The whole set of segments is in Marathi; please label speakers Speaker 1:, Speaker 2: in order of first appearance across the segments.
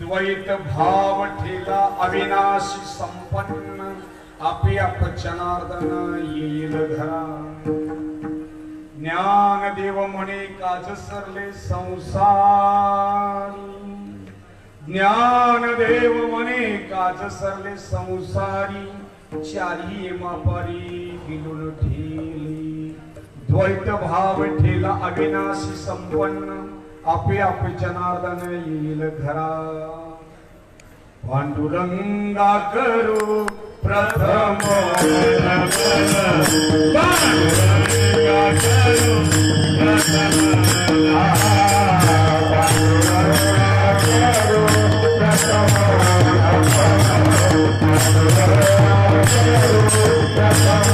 Speaker 1: द्वैत भाव ठेला अविनाशी संपन्न आपे आप जनार्दन येईल घरा ज्ञान देव म्हणे काज सरले संसारी ज्ञान देव म्हणे काज सरले संसारी चारी मापारी गिलून ठेली द्वैत भाव ठेला अविनाशी संपन्न आपे आप जनार्दन येईल घरा पांडुरंगा करू प्रथम पांडुरंगा करू प्रथम पांडुरंगा करू प्रथम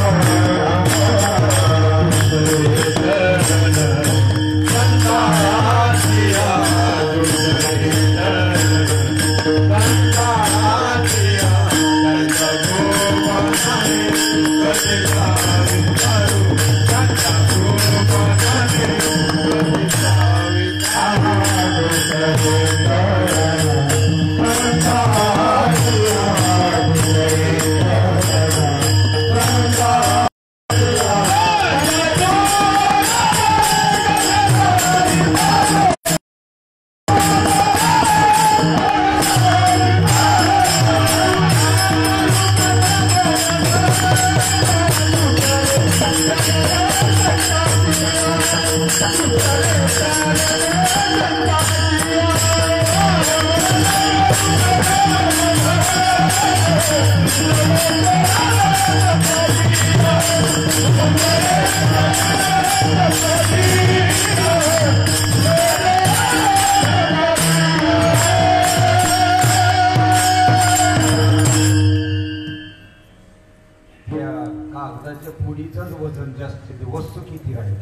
Speaker 2: दादाच्या पुढीचंच वजन जास्त, वस्तू किती आहे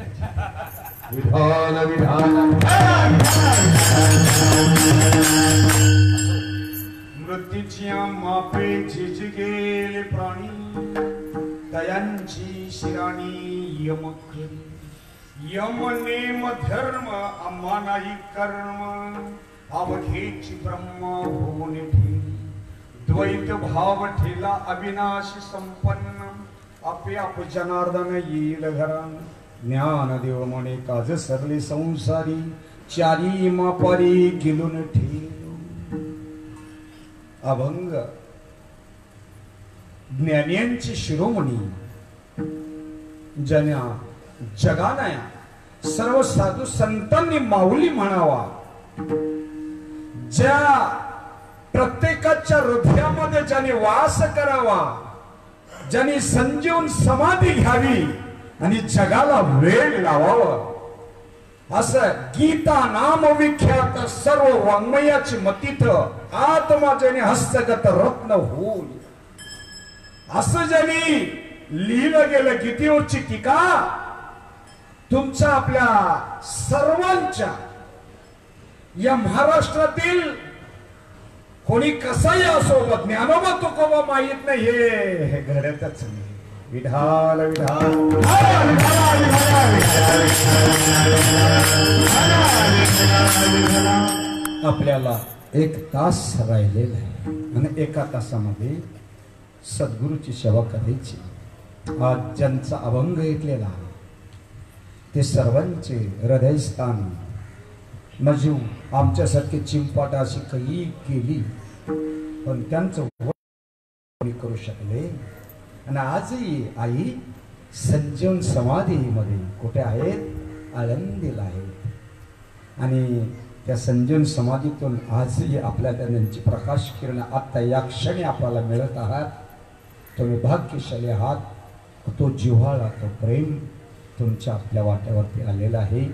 Speaker 2: विधान विधान
Speaker 1: मृत्यूच्या मापे झिजगेले प्राणी दयांची शिराणी यम करी यम नेम धर्म अमानाई कर्म अवघेची ब्रह्म होऊन ठेली द्वैत भाव ठेला अविनाशी संपन्न आपे आप जनार्दन येईल घरान ज्ञान देव म्हणे काज सरले संसारी चारी मापारी गेलून ठेलो अभंग ज्ञानियांची शिरोमणी ज्यांना जगानाया सर्व साधू संतांनी माऊली म्हणावा, ज्या प्रत्येकाच्या हृदयामध्ये ज्याने वास करावा, ज्याने संजीवन समाधी घ्यावी आणि जगाला वेळ लावावं, असं गीता नाम विख्यात सर्व वाङ्मयाची मतीत आत्मा ज्याने हस्तगत रत्न होईल असं ज्यांनी लिहिलं गेलं गीतेवरची टीका तुमच्या आपल्या सर्वांच्या या महाराष्ट्रातील कोणी कसाही असो ज्ञानोबा तुकोबा माहित नाही हे घडतच नाही. विठाल विठाल आपल्याला एक तास राहिलेला आहे आणि एका तासामध्ये सद्गुरूची सेवा करायची. आज ज्यांचा अभंग ऐकलेला ते सर्वांचे हृदयस्थान नजीव आमच्यासारखे चिंपाट अशी काही केली पण त्यांचं करू शकले. आणि आजही आई संजीवन समाधीमध्ये कुठे आहेत? आळंदीला आहेत. आणि त्या संजीवन समाधीतून आजही आपल्याला त्यांची प्रकाश किरण आता या क्षणी आपल्याला मिळत आहात. तुम्ही भाग्यशाली आहात. तो जिव्हाळा तो प्रेम तुमच्या आपल्या वाट्यावरती आलेला आहे.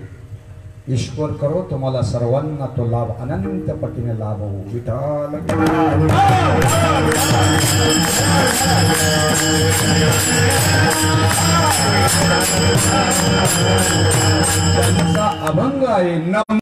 Speaker 1: ईश्वर करो तुम्हाला सर्वांना तो लाभ अनंत पटीने लाभ हो. विठाल त्यांचा अभंग आहे नम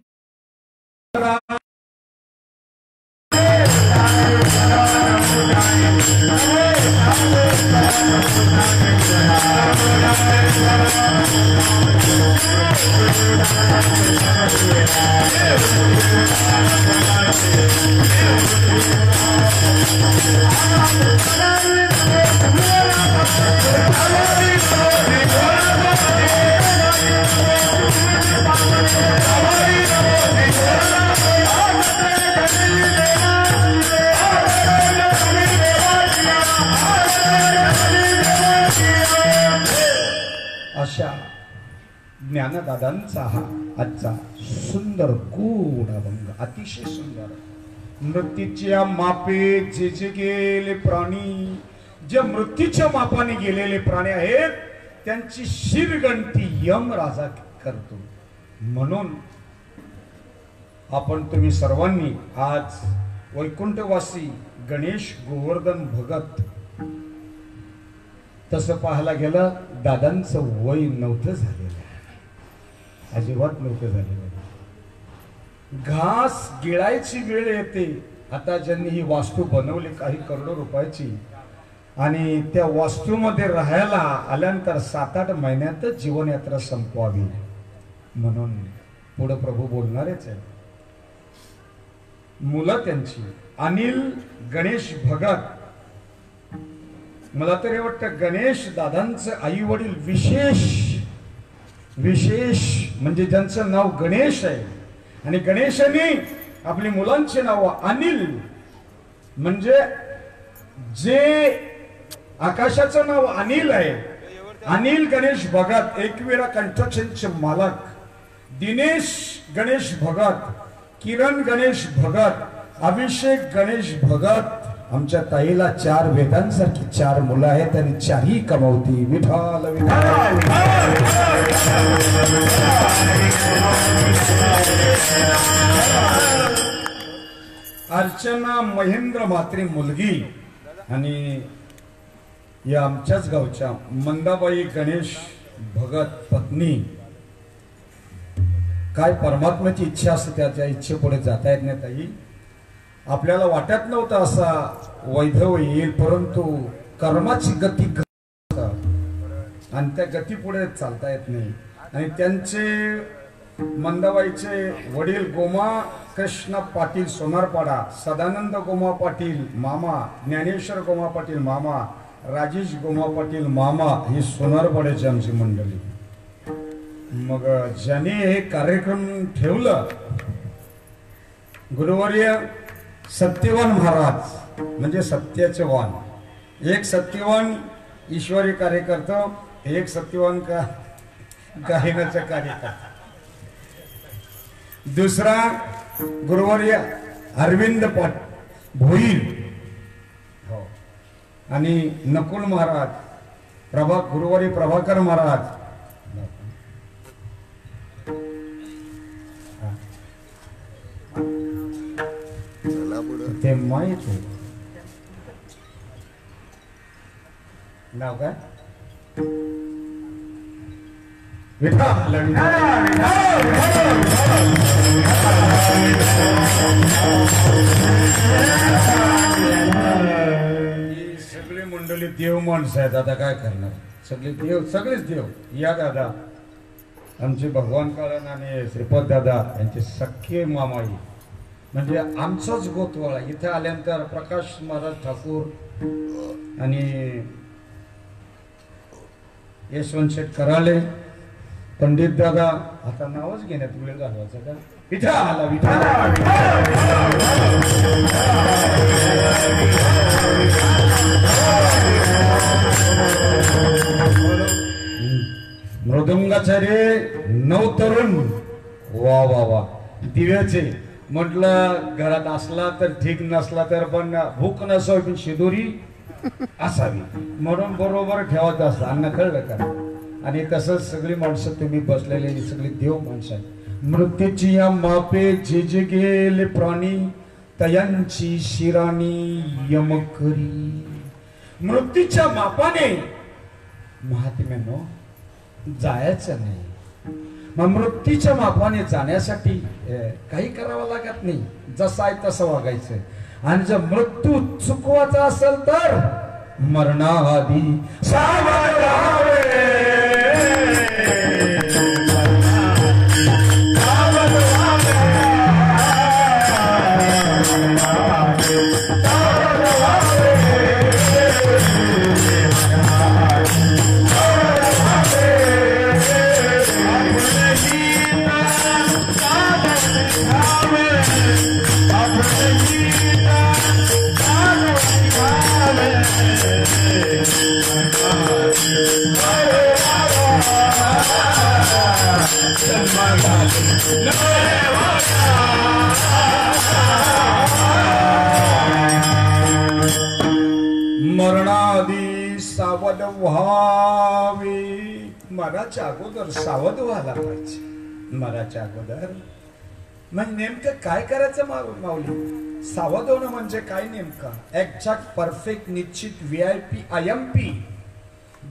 Speaker 1: अशा ज्ञानदादांचा हा आजचा सुंदर गूढ अभंग अतिशय सुंदर. मृत्यूच्या मापे जे गेले प्राणी, जे मृत्यूच्या मापाने गेलेले प्राणी आहेत त्यांची शिरगणती यम राजा करतो. म्हणून आपण तुम्ही सर्वांनी आज वैकुंठवासी गणेश गोवर्धन भगत, तसं पाहायला गेलं दादांचं वय नव्हतं झालेलं, अजिबात नव्हतं झालेलं. घास गिळायची वेळ येते. आता ज्यांनी ही वास्तू बनवली काही करोडो रुपयाची आणि त्या वास्तूमध्ये राहायला आल्यानंतर 7-8 महिन्यातच जीवनयात्रा संपवावी म्हणून पुढे प्रभू बोलणारच आहे. मुलं त्यांची अनिल गणेश भगत, मला तरी वाटतं गणेश दादांचं आई वडील विशेष म्हणजे ज्यांचं नाव गणेश आहे आणि गणेशाने आपली मुलांचे नाव अनिल म्हणजे जे आकाशाचं नाव अनिल आहे, अनिल गणेश भगत, एकविरा कन्स्ट्रक्शनचे मालक, दिनेश गणेश भगत, किरण गणेश भगत, अभिषेक गणेश भगत. आमच्या ताईला 4 वेदांसारखी 4 मुलं आहेत आणि 4ही कमावती. विठाल विठाल अर्चना महेंद्र म्हात्रे मुलगी आणि या आमच्याच गावच्या मंदाबाई गणेश भगत पत्नी काय परमात्म्याची इच्छा असते त्याच्या इच्छेपुढे जाता येत नाही ताई. आपल्याला वाटत नव्हतं असा वैभव येईल, परंतु कर्माची गती आणि त्या गती पुढे चालता येत नाही. आणि त्यांचे मंदाबाईचे वडील गोमा कृष्ण पाटील सोनारपाडा, सदानंद गोमा पाटील मामा, ज्ञानेश्वर गोमा पाटील मामा, राजेश गोमा पाटील मामा ही सोनारपाड्याची आमची मंडळी. मग ज्याने हे कार्यक्रम ठेवलं गुरुवर्य सत्यवान महाराज म्हणजे सत्याचे वान. एक सत्यवान ईश्वरी कार्यकर्ता, एक सत्यवान का गायनाचा कार्यकर्ता, दुसरा गुरुवर्य अरविंद भोईर हो, आणि नकुल महाराज गुरुवारी प्रभाकर महाराज. ते माहित नाव काय सगळी मंडळी देव माणसं आहेत. आता काय करणार, सगळे देव, सगळेच देव. या दादा आमचे भगवान काळन आणि श्रीपद दादा यांचे सख्खे मामाई म्हणजे आमचाच गोतवाळा. इथे आल्यानंतर प्रकाश महाराज ठाकूर आणि यशवंत शेठ कराले, पंडित दादा, आता नावच घेण्यात वेळ घालवायचा का, इथे आला मृदुंगाचार्य नवतरुण. वा वा वा, दिव्याचे म्हटलं घरात असला तर ठीक, नसला तर पण भूक नसावी पण शिदोरी असावी म्हणून बरोबर ठेवत असतं. अन्न कळलं का. आणि तसंच सगळी माणसं तुम्ही बसलेली सगळी देव माणसं आहेत. मृत्यूची या मापे जे जे गेले प्राणी तयांची शिराणी यमकरी. मृत्यूच्या मापाने महात्म्यानो जायचं नाही. मग मृत्यूच्या मापाने जाण्यासाठी काही करावं लागत नाही, जसं आहे तसं वागायचं. आणि जर मृत्यू चुकवायचा असेल तर मरणाआधी सावध राहावे. मरणाआधी सावध व्हावे. मराच्या अगोदर सावध व्हायला पाहिजे. मराच्या अगोदर म्हणजे नेमकं काय करायचं माऊली. सावध होणं म्हणजे काय नेमकं, एक्झॅक्ट, परफेक्ट, निश्चित, VIP, IMP.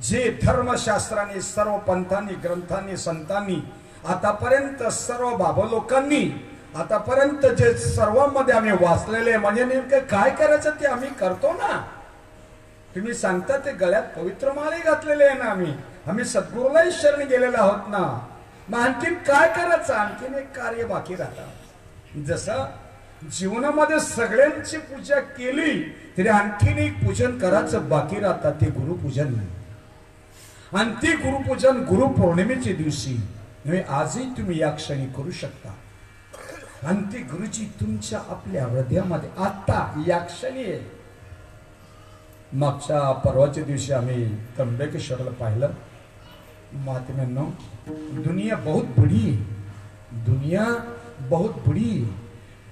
Speaker 1: जे धर्मशास्त्राने सर्व पंथांनी ग्रंथांनी संतांनी आतापर्यंत सर्व बाबा लोकांनी आतापर्यंत जे सर्वांमध्ये आम्ही वाचलेले म्हणजे नेमकं काय करायचं ते आम्ही करतो ना. तुम्ही सांगता ते गळ्यात पवित्र माळे घातलेले आहे ना. आम्ही सद्गुरूलाही शरण गेलेलो आहोत ना. मग आणखीन काय करायचं, आणखीन एक कार्य बाकी राहतं. जसं जीवनामध्ये सगळ्यांची पूजा केली तरी आणखीन एक पूजन करायचं बाकी राहतं, ते गुरुपूजन नाही. आणि ते गुरुपूजन गुरुपौर्णिमेच्या दिवशी आजही तुम्ही या क्षणी करू शकता. आणि ते गुरुजी तुमच्या आपल्या हृदयामध्ये आता या क्षणी आहे. मागच्या परवाच्या दिवशी आम्ही त्र्यंबकेश्वरला पाहिलं. महात्म्यांनो, दुनिया बहुत बडी, दुनिया बहुत बडी.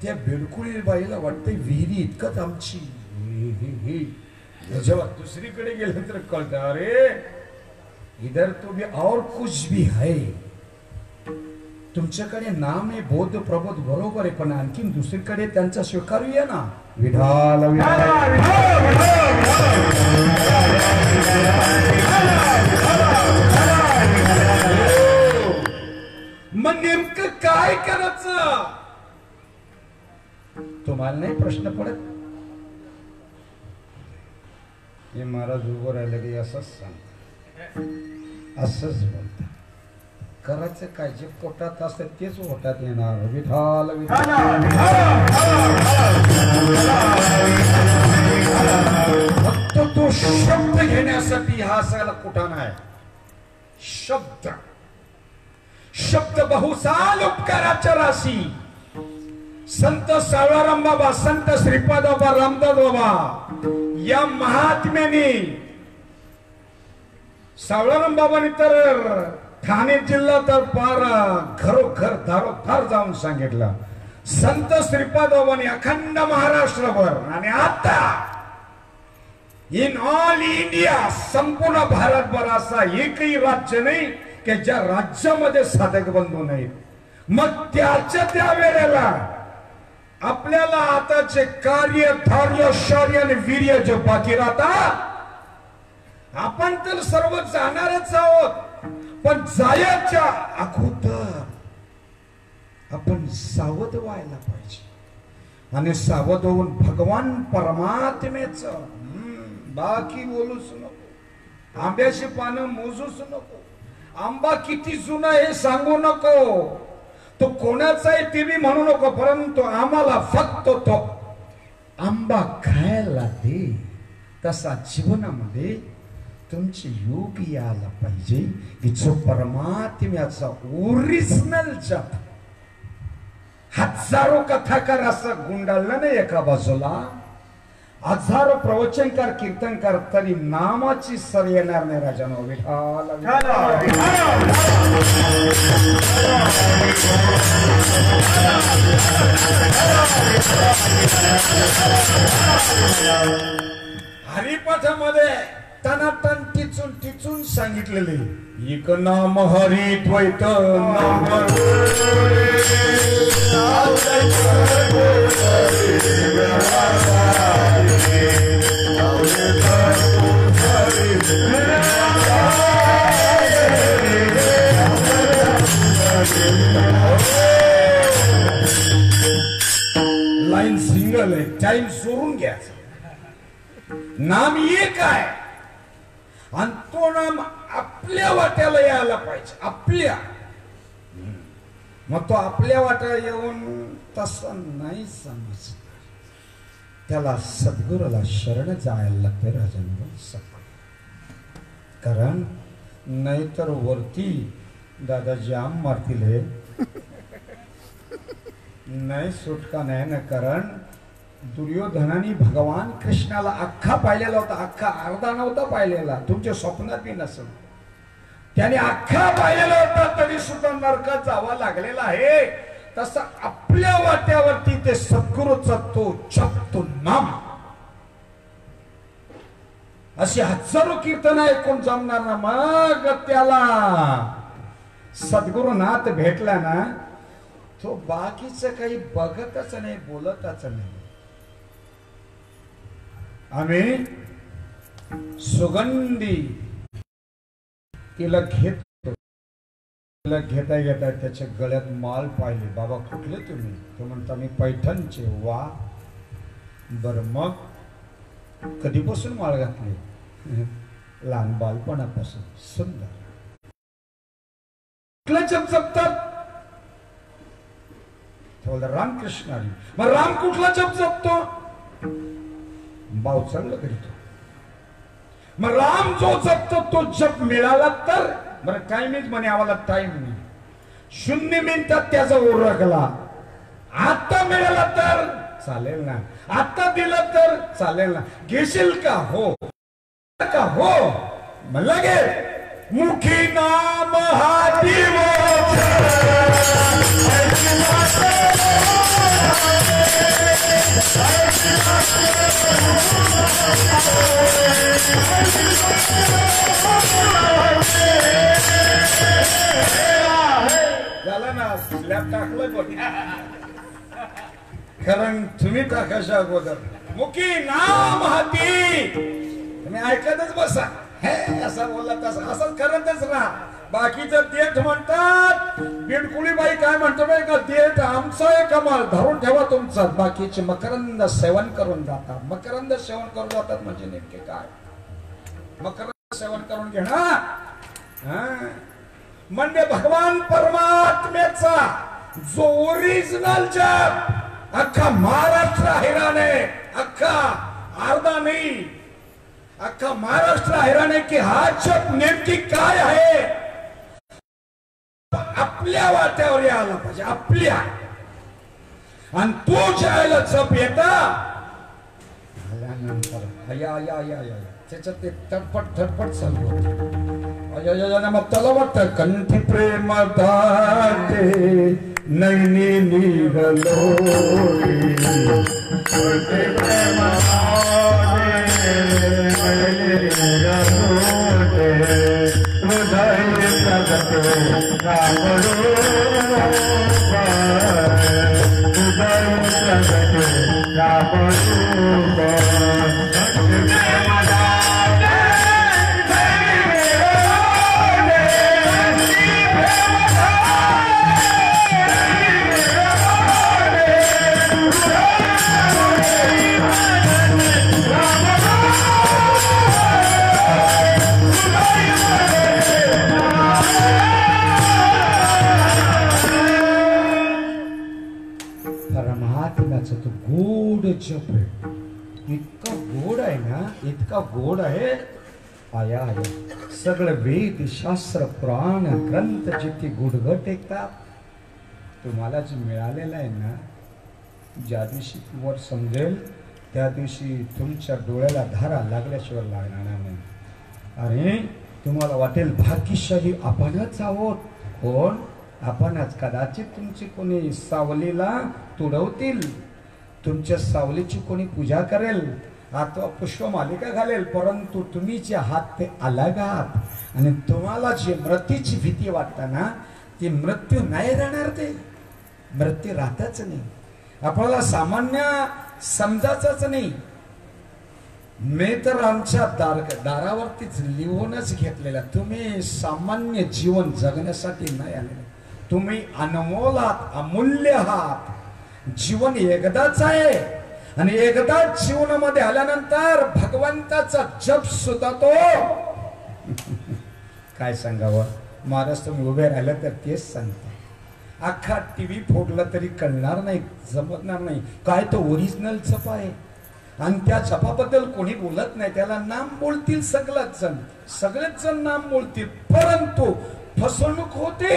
Speaker 1: त्या बिडकुळी बाईला वाटते विहिरी इतकंच आमची. जेव्हा दुसरीकडे गेलं तर कळतं, अरे इधर तो भी और कुछ भी है. तुमच्याकडे नाम आहे बोध प्रबोध बरोबर आहे, पण आणखीन दुसरीकडे त्यांचा स्वीकारूया ना. विठाल विठाल नाही प्रश्न पडत. हे महाराज उभं राहिलं की असंच सांगतात, असंच बोलतात. करायचं काय, जे पोटात असतं तेच पोटात येणार. विठाल विठाल. फक्त तो शब्द घेण्यासाठी हा सगळा कुठाना आहे. शब्द शब्द बहुसाल उपकाराच्या राशी. संत सावळाराम बाबा, संत श्रीपाद बाबा, रामदास बाबा या महात्म्याने, सावळाराम बाबांनी तर ठाणे जिल्हा तर पार घरोघर दारोदार जाऊन सांगितलं. संत श्रीपाद बाबांनी अखंड महाराष्ट्रभर आणि आता इन ऑल इंडिया, संपूर्ण भारतभर असा एकही राज्य नाही की ज्या राज्यामध्ये साधक बंधू नाहीत. मग त्याच्या त्या वेळेला आपल्याला आताचे कार्य, धैर्य, शौर्य आणि वीर्य जे बाकी राहतात, आपण तर सर्व जाणारच आहोत, पण जायच्या अगोदर आपण सावध व्हायला पाहिजे. आणि सावध होऊन भगवान परमात्मेच, बाकी बोलूच नको, आंब्याची पानं मोजूच नको, आंबा किती जुना हे सांगू नको, तो कोणाचा आहे ते बी म्हणू नको, परंतु आम्हाला फक्त तो आंबा खायला दे. तसा जीवनामध्ये तुमचे योग यायला पाहिजे की जो परमात्म्याचा ओरिजिनल जप. हजारो कथाकार असं गुंडाळलं नाही एका बाजूला, हजारो प्रवचनकार, कीर्तनकार, तरी नामाची सर येणार नाही. राजानो विठाल हरिपाठामध्ये तनातन टिचून टिचून सांगितलेले, एक नाम हरी द्वैत नाम लाईन सिंगल आहे, टाइम सोडून घ्यायचा. नाम एक आहे आणि तो नाम आपल्या वाट्याला यायला पाहिजे. आपल्या, मग तो आपल्या वाट्याला येऊन तसं नाही समज, त्याला सद्गुरूला शरण जायला लागते. राजांवर सद्गुरू, कारण नाहीतर वरती दादा जाम मारतील हे, नाही सुटका नाही ना. कारण दुर्योधनाने भगवान कृष्णाला अख्खा पाहिलेला होता, अख्खा अर्धा नव्हता पाहिलेला, तुमच्या स्वप्नात बी नसेल. त्याने अख्खा पाहिलेला होता तरी सुद्धा नरकात जावा लागलेला आहे. तसं आपल्या वाट्यावरती ते सद्गुरूचा तो जपतो नाम, अशी हजारो कीर्तन ऐकून जमणार ना. मग त्याला सद्गुरुनाथ भेटला ना, तो बाकीचं काही बघतच नाही, बोलतच नाही. आम्ही सुगंधी तिला घेतो, तिला घेता घेता त्याच्या गळ्यात माल पाहिले. बाबा कुठले तुम्ही? तो म्हणता मी पैठणचे. वा, बर मग कधीपासून माळ घातली? लहान बालपणापासून. सुंदर. कुठला जप जपतात? रामकृष्ण. मग राम कुठला जप जपतो? भाव चांगलं करीतो. मग राम जो जपतो तो जप मिळाला तर बरं. टाइमच म्हणे आम्हाला टाइम नाही, 0 मिनिटात त्याचा ओरखला. आता मिळाला तर चालेल ना, आता दिलं तर चालेल ना. घेशील का? हो का? हो. मग लगे मुखी नाम हाती झालं ना. स्लॅब टाकलं बघ, कारण तुम्ही टाकायच्या अगोदर मुखी नाम हाती. तुम्ही ऐकतच बसा, हे असं बोलला तसं असं करतच राहा. बाकीचं देठ म्हणतात बिडकुळीबाई काय म्हणतो बाई का देठ आमचा आहे कमाल धरून ठेवा तुमचा बाकीचे मकरंद सेवन करून जातात मकरंद सेवन करून जातात म्हणजे नेमके काय मकरंद सेवन करून घेणार म्हणजे भगवान परमात्म्याचा जो ओरिजिनल जप अख्खा महाराष्ट्र हैराने अख्खा अर्धा नाही अख्खा महाराष्ट्र हैराने की हा जप नेमकी काय आहे आपल्या वाट्यावर यायला पाहिजे आपल्या आणि तो ज्याला जप येता आल्यानंतर या या या या त्याच्यात ते तडपट धडपट चालू मग त्याला वाटतं कंठी प्रेम दाते नैनी निघलो परमात्म्याचं तो गोड जप आहे इतका गोड आहे ना इतका गोड आहे आया आया सगळं वेद शास्त्र पुराण ग्रंथ जिथे गुडघट ऐकतात तुम्हाला जे मिळालेलं आहे ना ज्या दिवशी वर समजेल त्या दिवशी तुमच्या डोळ्याला धारा लागल्याशिवाय लागणार नाही आणि तुम्हाला वाटेल भाग्यशाली आपणच आहोत कोण आपणच कदाचित तुमची कोणी सावलीला तुडवतील तुमच्या सावलीची कोणी पूजा करेल अथवा पुष्पमालिका घालेल परंतु तुम्ही जे हात ते अलग आहात आणि तुम्हाला जी मृत्यूची भीती वाटते ना ती मृत्यू नाही राहणार ते मृत्यू राहतच नाही आपल्याला सामान्य समजायचंच नाही मी तर आमच्या दारावरतीच लिहूनच घेतलेला तुम्ही सामान्य जीवन जगण्यासाठी नाही आलेले तुम्ही अनमोल आहात अमूल्य आहात जीवन एकदाच आहे आणि एकदा जीवनामध्ये आल्यानंतर भगवंताचा जप सुद्धा तो काय सांगावं महाराज तुम्ही उभे राहिलं तर तेच सांगता अख्खा टीव्ही फोडला तरी कळणार नाही जमणार नाही काय तो ओरिजिनल जप आहे आणि त्या जपाबद्दल कोणी बोलत नाही त्याला नाम बोलतील सगळेच जण नाम बोलतील परंतु फसवणूक होते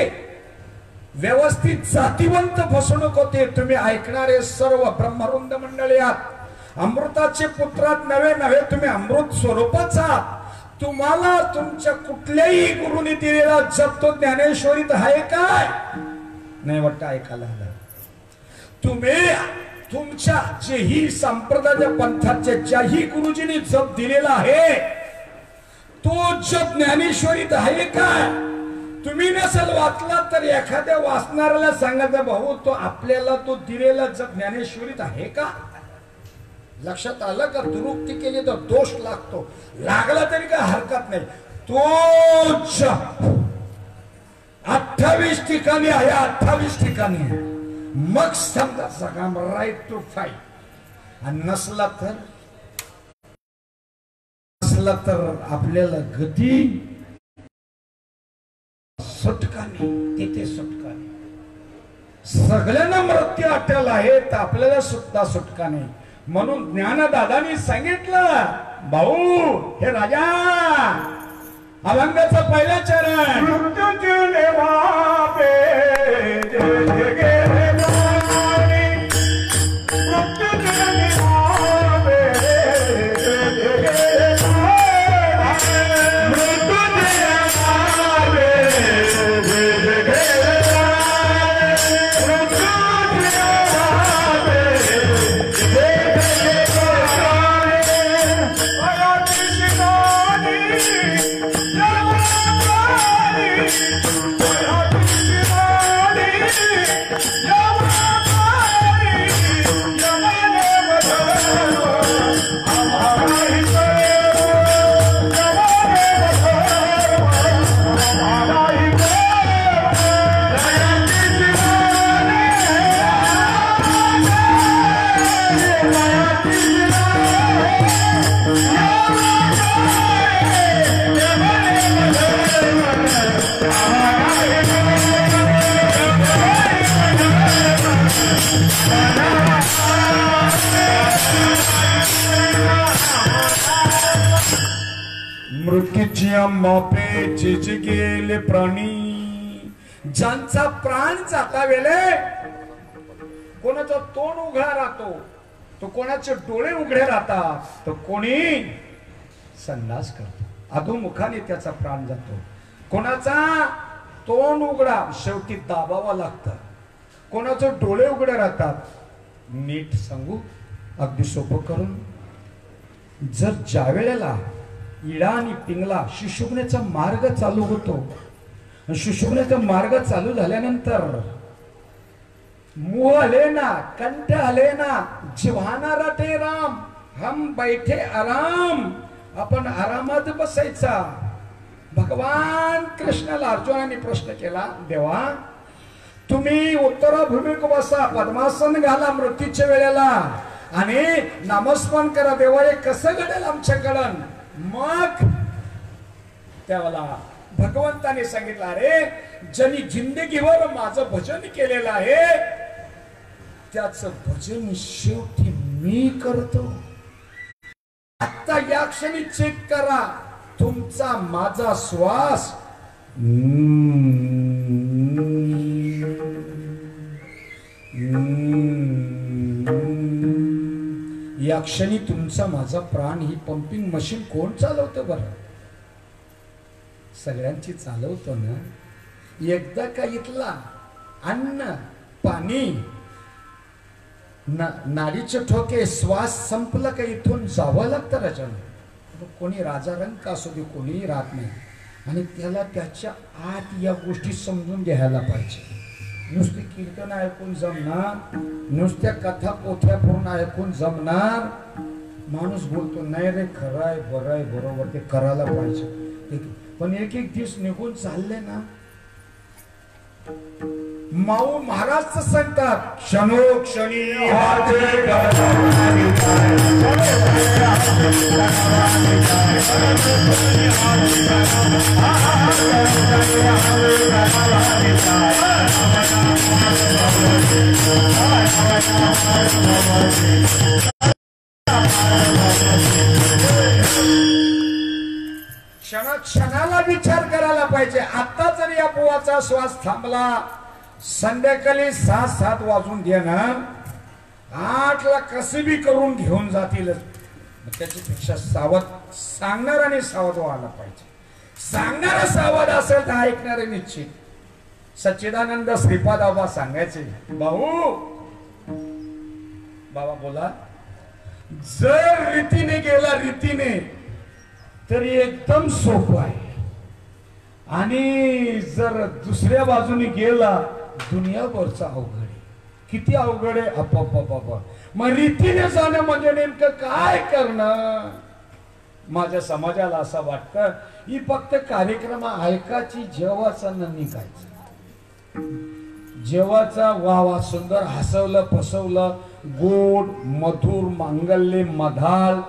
Speaker 1: व्यवस्थित जातीवंत फसवणूक होते तुम्ही ऐकणारे सर्व ब्रह्मवृंद मंडळी आहात अमृताचे पुत्रात नव्हे तुम्ही अमृत स्वरूपच आहात तुम्हाला तुमच्या कुठल्याही गुरुने दिलेला जप तो ज्ञानेश्वरीत आहे काय नाही वाटतं ऐकायला आलं तुम्ही तुमच्या जेही संप्रदाय पंथाचे ज्याही गुरुजींनी जप दिलेला आहे तो जप ज्ञानेश्वरीत आहे काय तुम्ही नसेल वाचला तर एखाद्या वाचणाऱ्याला सांगायचं भाऊ तो आपल्याला तो दिलेला जप ज्ञानेश्वरीत आहे का लक्षात आलं का दुरुक्ती केली तर दोष लागतो लागला तरी काय हरकत नाही तो जप 28 ठिकाणी आहे 28 ठिकाणी मग समजा सगळा राईट टू फाईट आणि नसला तर आपल्याला गती सुटका नाही तिथे सुटका नाही सगळ्यांना मृत्यू अटल आहे तर आपल्याला सुद्धा सुटका नाही म्हणून ज्ञानदादांनी सांगितलं भाऊ हे राजा अभंगाचं पहिलं चरण मृत्यूचे वापे
Speaker 3: Yeah.
Speaker 1: मृत्यूची मापे चिच गेले प्राणी, ज्यांचा प्राण जाता वेळे कोणाचा तोंड उघडा राहतो, तो कोणाचे डोळे उघडे राहतात, तो कोणी संडास करतो, अधोमुखाने त्याचा प्राण जातो. कोणाचा तोंड उघडा शेवटी दाबावा लागतं, कोणाचे डोळे उघडे राहतात. नीट सांगू अगदी सोपं करून, जर ज्या वेळेला इडा आणि पिंगला शुशुकण्याचा मार्ग चालू होतो, शुशुकण्याचा मार्ग चालू झाल्यानंतर मुह आले ना, कंठ आले ना, जिव्हाना रटे राम, हम बैठे आराम, आपण आरामात बसायचा. भगवान कृष्णाला अर्जुनाने प्रश्न केला, देवा तुम्ही उत्तराभूमीक बसा, पद्मासन घाला मृत्यूच्या वेळेला आणि नामस्मरण करा, देवा हे कसं घडेल आमच्याकडं. मग त्याला भगवंताने सांगितलं, अरे ज्यांनी जिंदगीभर माझं भजन केलेलं आहे त्याचं भजन शेवटी मी करतो. आता या क्षणी चेक करा तुमचा माझा श्वास, या क्षणी तुमचा माझा प्राण ही पंपिंग मशीन कोण चालवतं बरं? सगळ्यांची चालवतो ना. एकदा का इथला अन्न पाणी नाडीचे ठोके श्वास संपला का इथून जावं लागतं राजन. कोणी राजा रंग असू दे, कोणीही राहत नाही. आणि त्याला त्याच्या आत या गोष्टी समजून घ्यायला पाहिजे. नुसते कीर्तन ऐकून जमणार, नुसत्या कथा पोथ्या पूर्ण ऐकून जमणार. माणूस बोलतो नाही रे खरं आहे, बरं आहे, बरोबर, ते करायला पाहिजे. पण एक एक दिवस निघून चालले ना. माऊ महाराज सांगतात, क्षणोक्षणी क्षणाला विचार करायला पाहिजे. आता जर या बुवाचा श्वास थांबला, संध्याकाळी 6-7 वाजून देणार, 8ला कसे बी करून घेऊन जातील. त्याच्यापेक्षा सावध सांगणाराने सावध व्हायला पाहिजे. सांगणारा सावध असेल तर ऐकणारे निश्चित. सच्चिदानंद श्रीपाद बाबा सांगायचे, भाऊ बाबा बोला, जर रीतीने गेला रीतीने तरी एकदम सोपं आहे, आणि जर दुसऱ्या बाजूने गेला दुनियाभरचा अवघड आहे. किती अवघड आहे अप्पा. मग रीतीने जाणं म्हणजे नेमकं काय करणं? माझ्या समाजाला असं वाटतं ही फक्त कार्यक्रम ऐकायची, जेवाचा न निघायचं. जेवाचा वा वा सुंदर हसवलं फसवलं, गोड मधुर मांगल्य मधाळ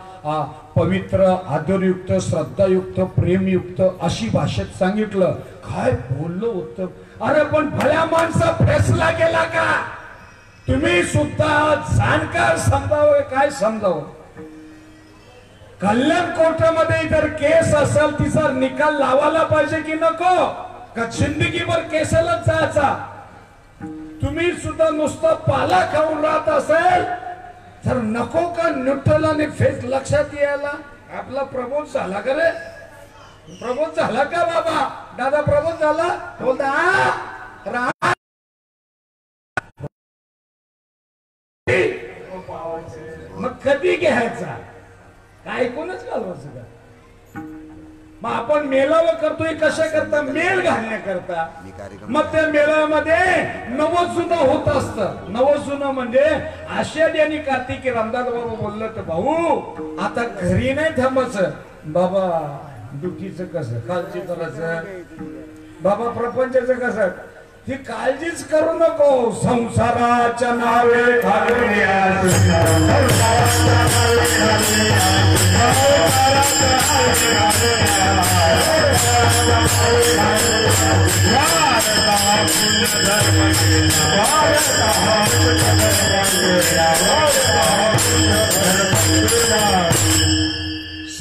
Speaker 1: पवित्र आदरयुक्त श्रद्धायुक्त प्रेमयुक्त अशी भाषेत सांगितलं. काय बोललो होतं. अरे पण भल्या माणसा फैसला केला का? तुम्ही सुद्धा जाणकार समजावं. काय समजावं? कल्याण कोर्टामध्ये जर केस असेल तिचा निकाल लावायला पाहिजे की नको? का जिंदगीभर केसालाच जायचा? तुम्ही सुद्धा नुसतं पाला खाऊन राहत असेल तर नको का न्यूट्रल आणि फेस लक्षात यायला? आपला प्रबोध झाला का रे? प्रबोध झाला का बाबा? दादा प्रबोध झाला? बोलता मग कधी घ्यायचा? काय कोणच घालवायचं का? मग आपण मेलावं करतोय कशा करता? मेल घालण्याकरता. मग त्या मेळाव्यामध्ये नवजुनं होत असतं. नवजुनं म्हणजे आषाढी आणि कार्तिकी. रामदास बाबा बोललं तर भाऊ आता घरी नाही थांबायचं. बाबा दुखीचं कसं काळजी करायचं? बाबा प्रपंचाचं कसं? ती काळजीच करू नको. संसाराच्या नावे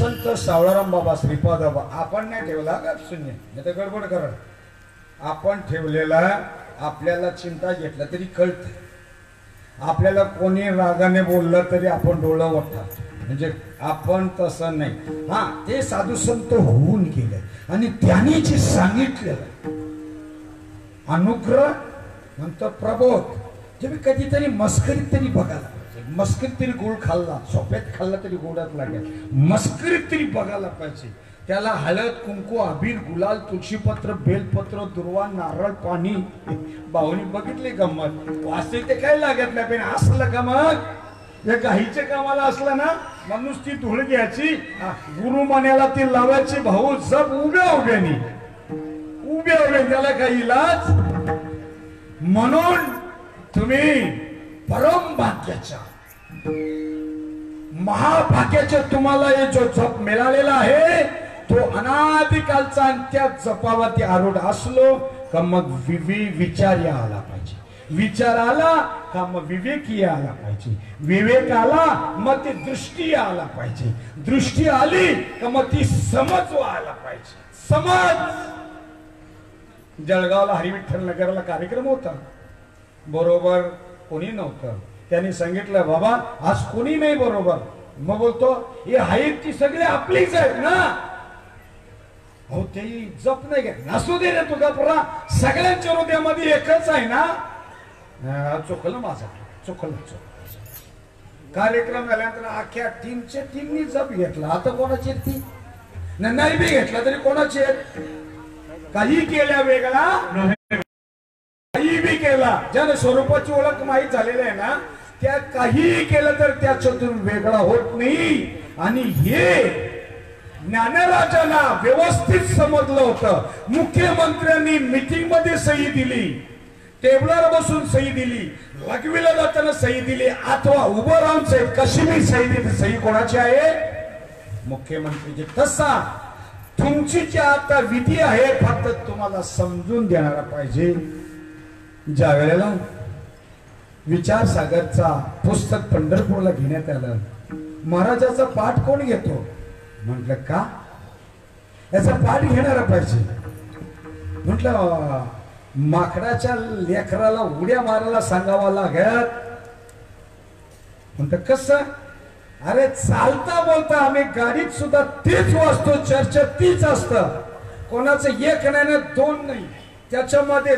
Speaker 1: संत सावळाराम बाबा श्रीपाद बाबा आपण नाही ठेवला का शून्य नाही तर गडबड करा. आपण ठेवलेला आपल्याला चिंता घेतला तरी कळत. आपल्याला कोणी रागाने बोललं तरी आपण डोळं वटतात. म्हणजे आपण तसं नाही. हा ते साधू संत होऊन गेले आणि त्यांनी जे सांगितलेलं अनुग्रह नंतर प्रबोध. तुम्ही कधीतरी मस्करीत तरी बघायला पाहिजे. मस्करीत तरी गोड खाल्ला, सोप्यात खाल्ला तरी गोडात लागेल. मस्करीत तरी बघायला पाहिजे. त्याला हळद कुंकू अबीर गुलाल तुळशीपत्र बेलपत्र दुर्वा नारळ पाणी. भाऊनी बघितली गंमत. वाचते ते काय लागत नाही पण असलं का मग या गाईच्या कामाला असलं ना माणूस ती धूळ घ्यायची गुरु मान्याला ती लावायची. भाऊ जप उभ्या उभ्यानी उभ्या उभ्या त्याला काही इलाज. म्हणून तुम्ही परम भाग्याच्या महाभाग्याच्या तुम्हाला हे जो जप मिळालेला आहे तो अनादिकालचा आणि त्या जपावरती आरूढ असलो का मग विचार आला पाहिजे. विचार आला का मग विवेकी आला पाहिजे. विवेक आला मग ती दृष्टी आला पाहिजे. दृष्टी आली का मग ती समज आला पाहिजे. समज. जळगावला हरिविठ्ठल नगरला कार्यक्रम होता. बरोबर कोणी नव्हतं. त्यांनी सांगितलं बाबा आज कोणी नाही बरोबर. मग बोलतो हे आहेत ती सगळे आपलीच आहेत ना. हो ते जप नाही घ्या नसू दे रे तुझा पुरा सगळ्यांच्या हृदयामध्ये एकच आहे ना. चुकलं माझं चुकलं. कार्यक्रम झाल्यानंतर अख्ख्या टीमनी जप घेतला. आता कोणाची ती नाही बी घेतला तरी कोणाची काही केल्या वेगळा काही बी केला. ज्याने स्वरूपाची ओळख माहीत झालेली आहे ना त्या काहीही केलं तर त्याच्यातून वेगळा होत नाही. आणि हे ज्ञानराजांना व्यवस्थित समजलं होतं. मुख्यमंत्र्यांनी मीटिंग मध्ये सही दिली, टेबलवर बसून सही दिली, लघवीला जाताना सही दिली अथवा उभं राहून सही कशी मी सही दिली सही कोणाची आहे मुख्यमंत्रीची. तसा तुमची जी आता विधी आहे फक्त तुम्हाला समजून देणारा पाहिजे. ज्या वेळेला विचारसागरचा पुस्तक पंढरपूरला घेण्यात आलं महाराजाचा पाठ कोण घेतो म्हटलं का याचा पाठ घेणारा पाहिजे. म्हटलं माकडाच्या लेकराला उड्या मारायला सांगावा लागत. म्हणत कसं अरे चालता बोलता आम्ही गाडीत सुद्धा तीच वाचतो. चर्चा तीच असतं. कोणाचं एक नाही ना दोन नाही. त्याच्यामध्ये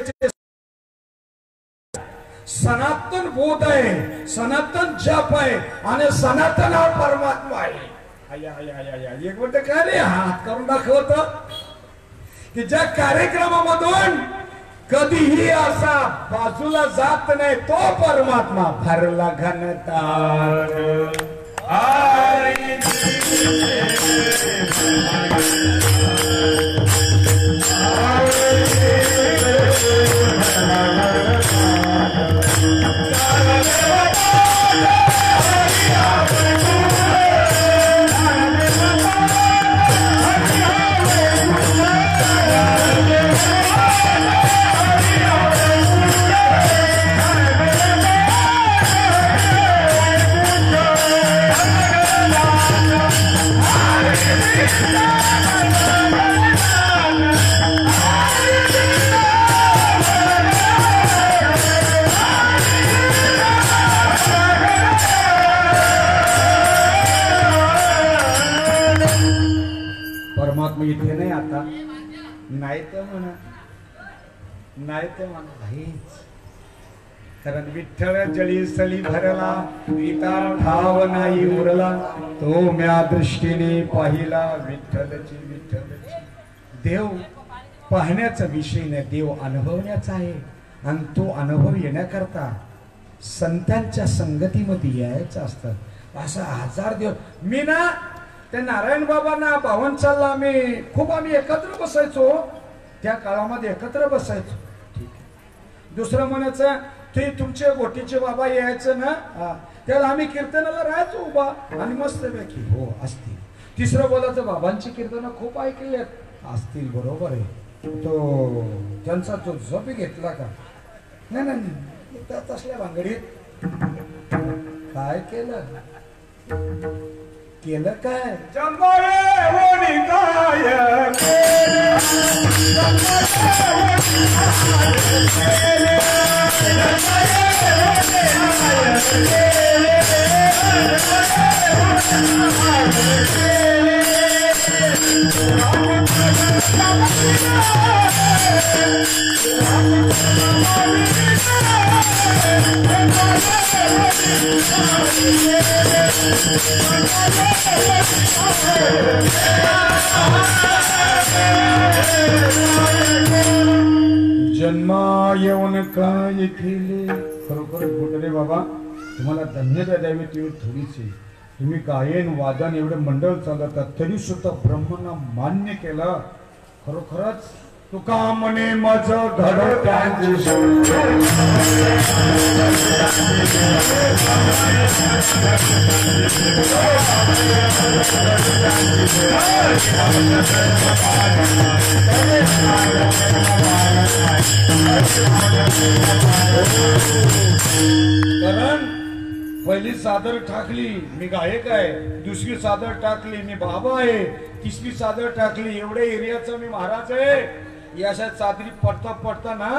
Speaker 1: सनातन बोध आहे, सनातन जप आहे आणि सनातन हा परमात्मा आहे. एक मिनिट काय रे हात करून दाखवत की ज्या कार्यक्रमामधून कधीही असा बाजूला जात नाही तो परमात्मा भरला घनतार. परमात्मा इथे नाही आता नाही तर म्हणा नाही तर म्हणा हेच. कारण विठ्ठल जळी सली भरला इतर ठाव नाही उरला तो म्या दृष्टीने पाहिला विठ्ठलची विठ्ठलची. देव पाहण्याचा विषय नाही देव अनुभवण्याचा आहे. आणि तो अनुभव येण्याकरता संतांच्या संगतीमध्ये यायचं असतं. असा हजार दिवस मी ना त्या नारायण बाबांना भावांचाला आम्ही एकत्र बसायचो. त्या काळामध्ये एकत्र बसायचो. ठीक आहे. दुसरं म्हणायचं ते तुमचे गोटीचे बाबा यायचं ना त्याला आम्ही कीर्तनाला राहायचो उभा आणि मस्त पैकी हो असतील. तिसरं बोलायचं बाबांची कीर्तनं खूप ऐकले असतील बरोबर आहे. तो त्यांचा तो जप घेतला का नाही नाही त्यात असल्या भांगडीत काय केलं केलं काय? जन्मा येऊन काय केले? खरोखर गुडरे बाबा तुम्हाला धन्यता द्यावी ती थोडीशी. तुम्ही गायन वादन एवढे मंडळ चालवतात तरी सुद्धा ब्रह्मना मान्य केलं. खरोखरच तुका म्हणे माझं घड त्यांची कारण पहिली सादर टाकली मी गायक आहे, दुसरी सादर टाकली मी बाबा आहे, तिसरी सादर टाकली एवढ्या एरियाचा मी महाराज आहे. या अशा चादरी पडता पडता ना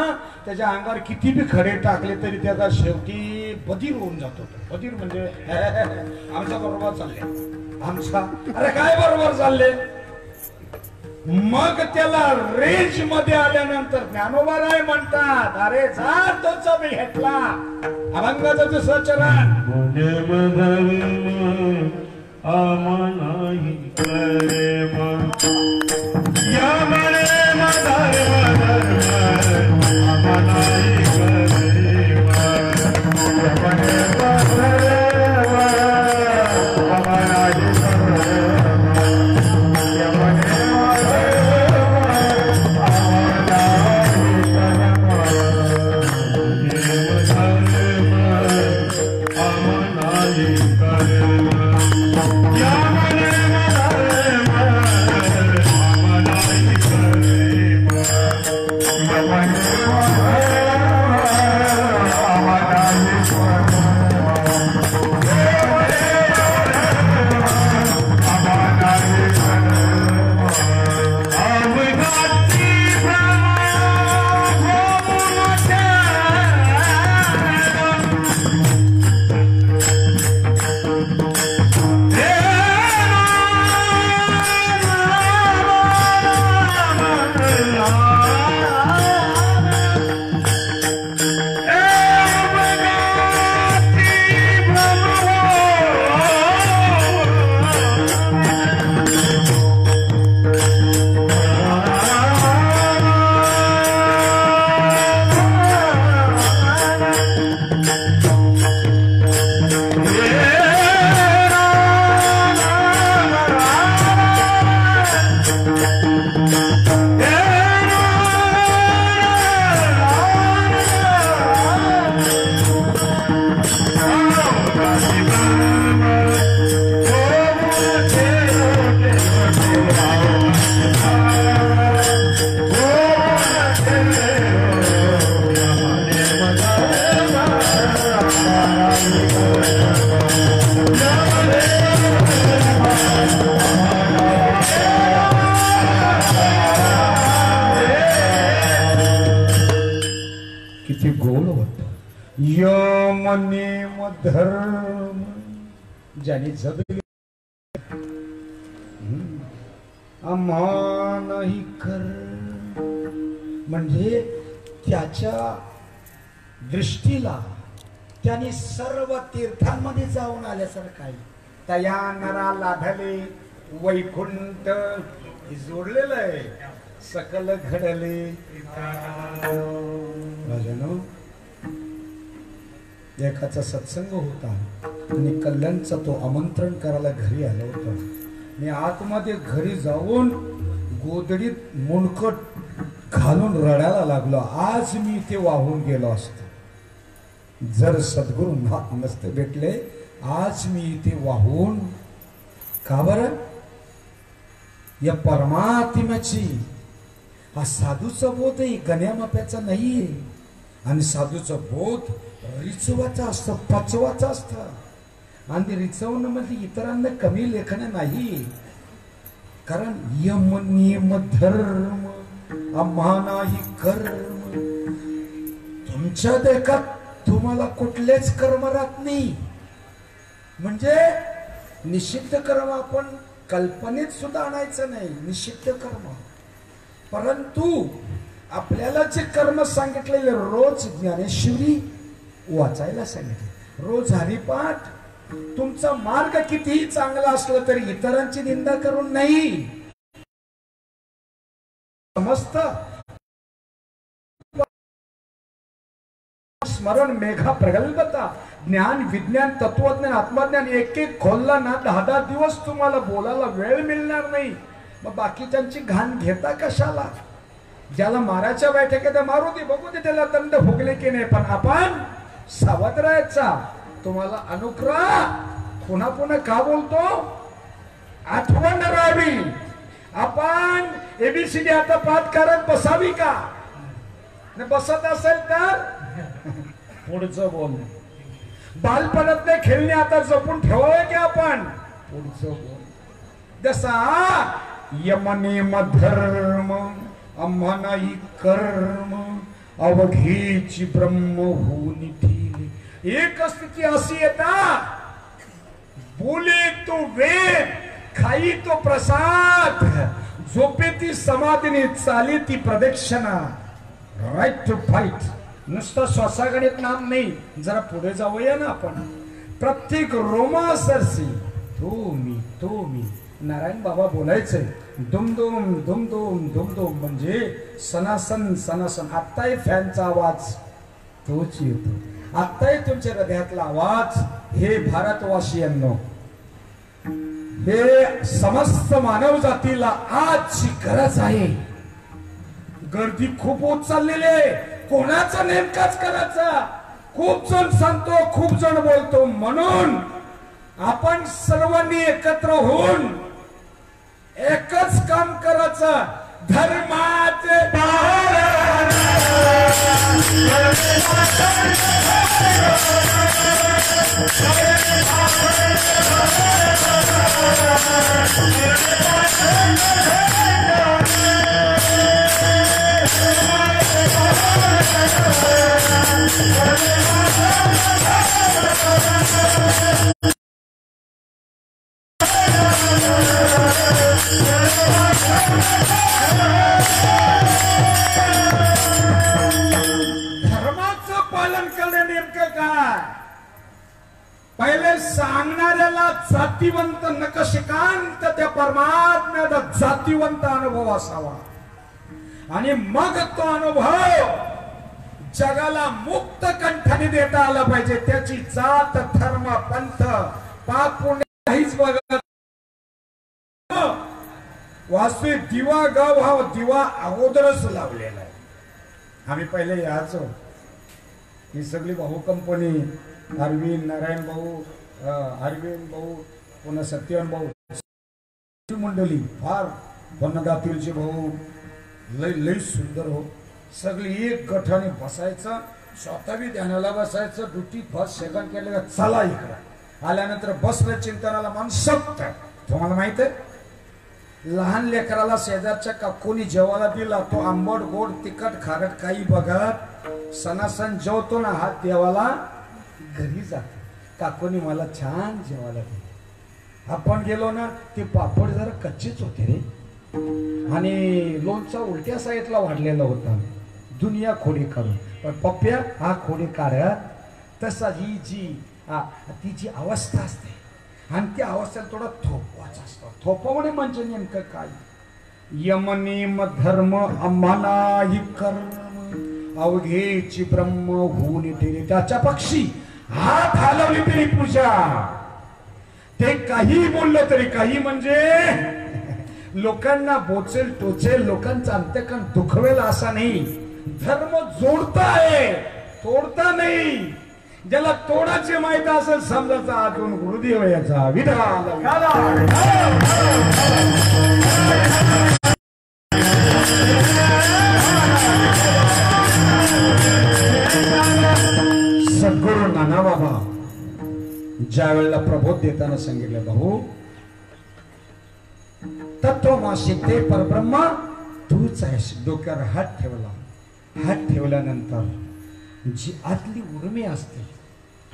Speaker 1: त्याच्या अंगावर किती बी खडे टाकले तरी त्याचा शेवटी बधीर होऊन जातो. बधीर म्हणजे आमच्या बरोबर चालले, आमचा अरे काय बरोबर चालले. मग त्याला रेंज मध्ये आल्यानंतर ज्ञानोबा राय म्हणतात अरे जा तोच मी घेतला अभंगाचं दुसरं चरण धर्म ज्याने जगले अमानही कर म्हणजे त्याच्या दृष्टीला त्याने सर्व तीर्थांमध्ये जाऊन आल्यासारखं आहे. तया नरा लाभले वैकुंठ जोडलेलं आहे सकल घडले. एकाचा सत्संग होता आणि कल्याणचा तो आमंत्रण करायला घरी आला होता. मी आतमध्ये घरी जाऊन गोदडीत मुंडकट घालून रडायला लागलो. आज मी इथे वाहून गेलो असतो जर सद्गुरू नसते भेटले. आज मी इथे वाहून का बरं या परमात्म्याची हा साधूचा बोध आहे गण्यामाप्याचा नाहीये. आणि साधूचा बोध रिचवाचा असतं पचवाचा असतं. आणि रिचवणं म्हणजे इतरांना कमी लेखन नाही, कारण यम नियम धर्म आम्हा नाही कर्म. तुमच्या देखात तुम्हाला कुठलेच कर्म राहत नाही. म्हणजे निषिद्ध कर्म आपण कल्पनेत सुद्धा आणायचं नाही, निषिद्ध कर्म. परंतु आपल्याला जे कर्म सांगितलेले, रोज ज्ञानेश्वरी वाचायला सांगितले, रोज हरिपाठ. तुमचा मार्ग कितीही चांगला असला तरी इतरांची निंदा करून नाही. समस्त स्मरण मेघा प्रगल्भता, ज्ञान विज्ञान तत्वज्ञान आत्मज्ञान एक एक खोलला ना 10-10 दिवस तुम्हाला बोलायला वेळ मिळणार नाही. मग बाकीच्यांची घाण घेता कशाला? ज्याला मारायच्या बैठकीत मारू दे, बघू दे त्याला दंड भोगले की नाही, पण आपण सावध राहायचा. तुम्हाला अनुग्रह पुन्हा पुन्हा का बोलतो? आठवण राहावी. आपण एबीसीडी आता पाठ करत बसावी का? बसत असेल तर पुढचं बोल. बालपणातले खेळणे आता जपून ठेवावे की आपण? पुढचं बोल. जसा यम नियम धर्म आम्हा नाही कर्म अवघेची ब्रह्म होऊन ठेले. एक स्थिती अशी येतात, बोले तो वेद, खाई तो प्रसाद, झोपे ती समाधीने, चाली ती प्रदक्षिणा. Right to fight. नुसतं श्वासागणित नाम नाही, जरा पुढे जाऊया ना आपण. प्रत्येक रोमासरसी तो मी नारायण बाबा बोलायचंय. दुमदुम दुमदुम दुमदुम म्हणजे सनासन सनासन. आत्ताही फॅनचा आवाज तोच येतो, आत्ताही तुमच्या हृदयातला आवाज. हे भारतवासियांनो, हे समस्त मानव जातीला आजची गरज आहे. गर्दी खूप होत चाललेली आहे, कोणाचा नेमकाच करायचा? खूप जण सांगतो, खूप जण बोलतो. म्हणून आपण सर्वांनी एकत्र होऊन एकच काम करायचं. धर्माचे धर्माचं पालन करणे नेमकं काय? पहिले सांगणाऱ्याला जातीवंत नकशिकांत त्या परमात्म्याचा जातीवंत अनुभव असावा, आणि मग तो अनुभव जगाला मुक्त कंठाने देता आला पाहिजे. त्याची जात धर्म पंथ पाप पुण्य काहीच बघत. वास्तविक दिवा गाव हा दिवा अगोदरच लावलेला आहे. आम्ही पहिले यायचो, ही सगळी भाऊ कंपनी, अरविंद नारायण भाऊ, अरविंद भाऊ, पुन्हा सत्यवान भाऊ मंडळी, फार वनगातीलचे भाऊ, लय सुंदर हो. सगळी एक गठाने बसायचं, स्वतः बी ध्यानाला बसायचं. ड्युटी फर्स्ट सेकंड केलं, चला इकडं. आल्यानंतर बसलं चिंतनाला मन सक्त. तुम्हाला माहित आहे, लहान लेकराला शेजारच्या काकूनी जेवायला दिला, तो आंबट गोड तिखट खारट काही बघत सणासण जेवतो ना, हात देवाला घरी जातो. काकूनी मला छान जेवायला दिलं. आपण गेलो ना, ते पापड जरा कच्चेच होते रे, आणि लोणचा उलट्या साईडला वाढलेला होता. दुनिया खोडी काढून, पण पप्प्या हा खोडी काढत. तसा ही ती जी अवस्था असते, आणि त्या अवस्थेला थोडा थोपवाचा असतो. थोपवणे म्हणजे नेमकं काय? यम नियम धर्म आम्हाला ही कर्म अवघेची ब्रह्म होऊन ठेले. त्याच्या पक्षी हात हलवली तरी पूजा, ते काही बोललं तरी काही, म्हणजे लोकांना बोचेल टोचेल, लोकांचं अंतकण दुखवेल असा नाही. धर्म जोडता आहे, तोडता नाही. ज्याला तोडाचे माहिती असेल समजायचा आतून गुरुदेव याचा विधान. सद्गुरु नाना बाबा ज्या वेळेला प्रबोध देताना सांगितलं, भाऊ तत्वमासी ते परब्रह्म तूच आहेस. डोक्यावर हात ठेवला. हात ठेवल्यानंतर जी आतली उर्मी असते,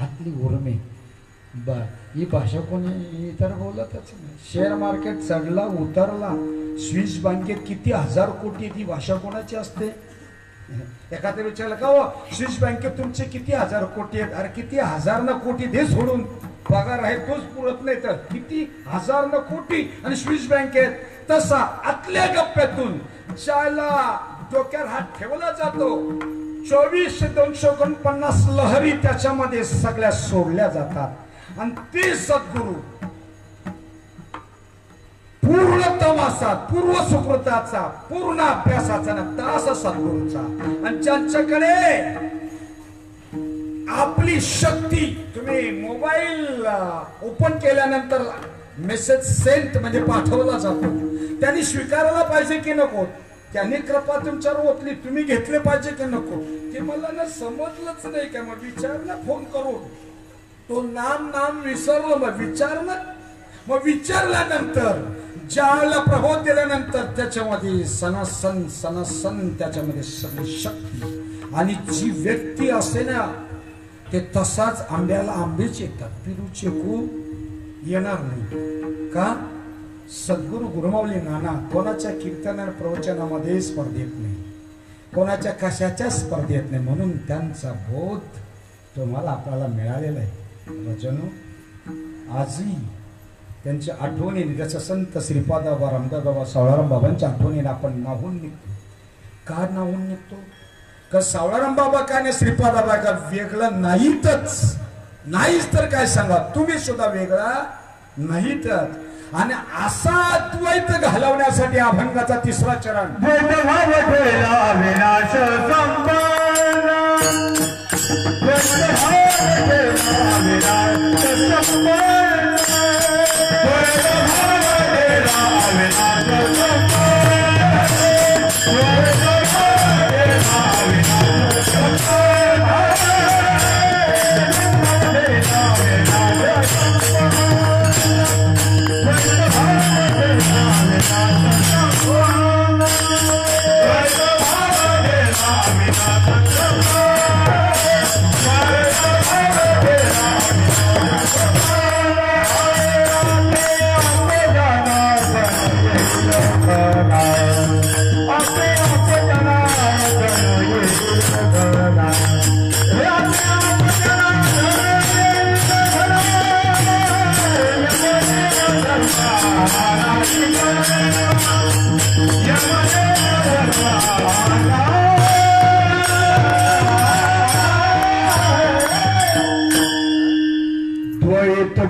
Speaker 1: आतली उर्मी, ही भाषा कोणी इतर बोलतच नाही. शेअर मार्केट चढला उतरला, स्विस बँकेत किती हजार कोटी, ती भाषा कोणाची असते? एखाद्या विचारलं का हो स्विस बँकेत तुमचे किती हजार कोटी आहेत? अरे किती हजार ना कोटी दे सोडून, पगार आहे तोच पुरत नाही तर किती हजार ना कोटी आणि स्विस बँकेत. तसा आतल्या गप्प्यातून ज्याला डोक्यावर हात ठेवला जातो, 24,249 लहरी त्याच्यामध्ये सगळ्या सोडल्या जातात. आणि ते सद्गुरु पूर्ण तमासात, पूर्व सुकृताचा, पूर्ण अभ्यासाचा नंतर असा सद्गुरूचा. आणि ज्यांच्याकडे आपली शक्ती, तुम्ही मोबाईल ओपन केल्यानंतर मेसेज सेंट म्हणजे पाठवला जातो, त्यांनी स्वीकारायला पाहिजे की नको? त्यांनी कृपा तुमच्यावर ओतली, तुम्ही घेतले पाहिजे की नको? ते मला ना समजलंच नाही का? मग विचारलं फोन करून, तो नाम विसरलो. मग विचारलं, मग विचारल्यानंतर ज्याला प्रबोध दिल्यानंतर त्याच्यामध्ये सनासन सनासन त्याच्यामध्ये सगळी शक्ती. आणि जी व्यक्ती असते ना ते तसाच आंब्याला आंबेच येतात, पिरू चिकू येणार नाही. का? सद्गुरु गुरुमाऊली नाना कोणाच्या कीर्तन आणि प्रवचनामध्ये स्पर्धेत नाही, कोणाच्या कशाच्या स्पर्धेत नाही. म्हणून त्यांचा बोध तुम्हाला आपल्याला मिळालेला आहे. रजनो आजही त्यांच्या आठवणीने, जसं संत श्रीपाद बाबा, रामदास बाबा, सावळाराम बाबांच्या आठवणीने आपण नाहून निघतो. का नाहून निघतो? का सावळाराम बाबा काय नाही, श्रीपाद बाबा का वेगळं नाहीतच, नाहीच तर काय सांगा, तुम्ही सुद्धा वेगळा नाहीतच. आणि असा द्वैत घालवण्यासाठी अभंगाचा तिसरा चरण, द्वैत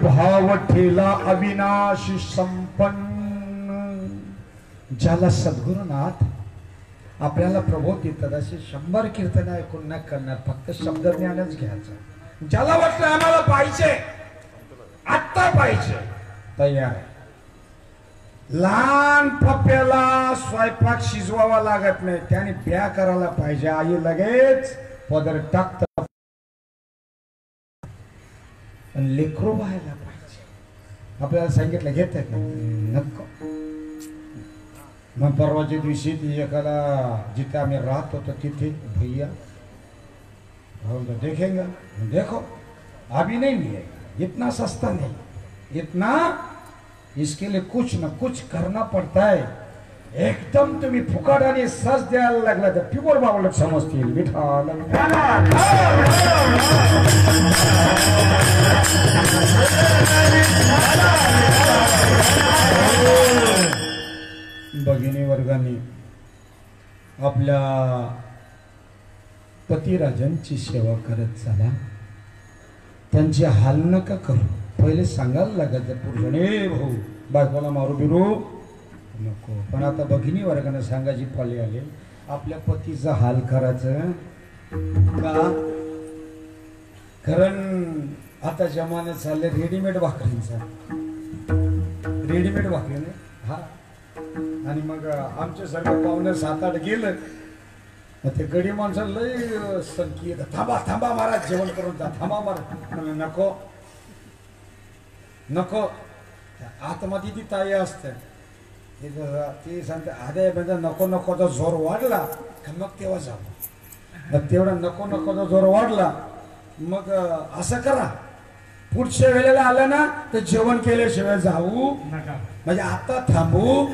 Speaker 1: भाव ठेला अविनाशी संपन्न. ज्याला सद्गुरुनाथ आपल्याला प्रबोध देतात असे 100 कीर्तन ऐकून न करणार, फक्त शब्द ज्ञानच घ्यायचं. ज्याला वाटतं आम्हाला पाहिजे, आत्ता पाहिजे, तयार आहे. लहान पप्प्याला स्वयंपाक शिजवावा लागत नाही, त्याने ब्या करायला पाहिजे. आई लगेच पदर टाकत, लेकरो व्हायला पाहिजे. आपल्याला सांगितलं घेत नको. मग परवाच्या दिवशी एकाला जिथे आम्ही राहत होतो तिथे भैया देखेंगे, देखो अभी नहीं मिलेगा, इतना सस्ता नहीं, इतना इसके लिए कुछ न कुछ करना पड़ता है. एकदम तुम्ही फुकाटाने सस द्यायला लागला तर पिवर बावलट समजतील. विठाल भगिनी वर्गाने आपल्या पतिराजांची सेवा करत चला. त्यांचे हाल नका करू. पहिले सांगायला लागायचं पुरुषाने, भाऊ बायकोला मारू बिरू नको. पण आता भगिनी वर्गाने सांगायची पाळी आली, आपल्या पतीचा हाल करायचं का? कारण आता जमाना चालले रेडीमेड भाकरींचा, रेडीमेड भाकरीने हा. आणि मग आमच्यासारखं पाहुणे 7-8 गेलं, ते गडी माणसाला लय संकी, थांबा थांबा महाराज जेवण करून जा, थांबा महाराज. नको, नको आतमध्ये ती ताई असते ती सांगते अरे म्हणजे नको नकोचा जोर वाढला का मग तेव्हा जाऊ मग तेवढा नको नकोचा जोर वाढला मग असं करा पुढच्या वेळेला आलं ना तर जेवण केल्याशिवाय जाऊ म्हणजे आता थांबू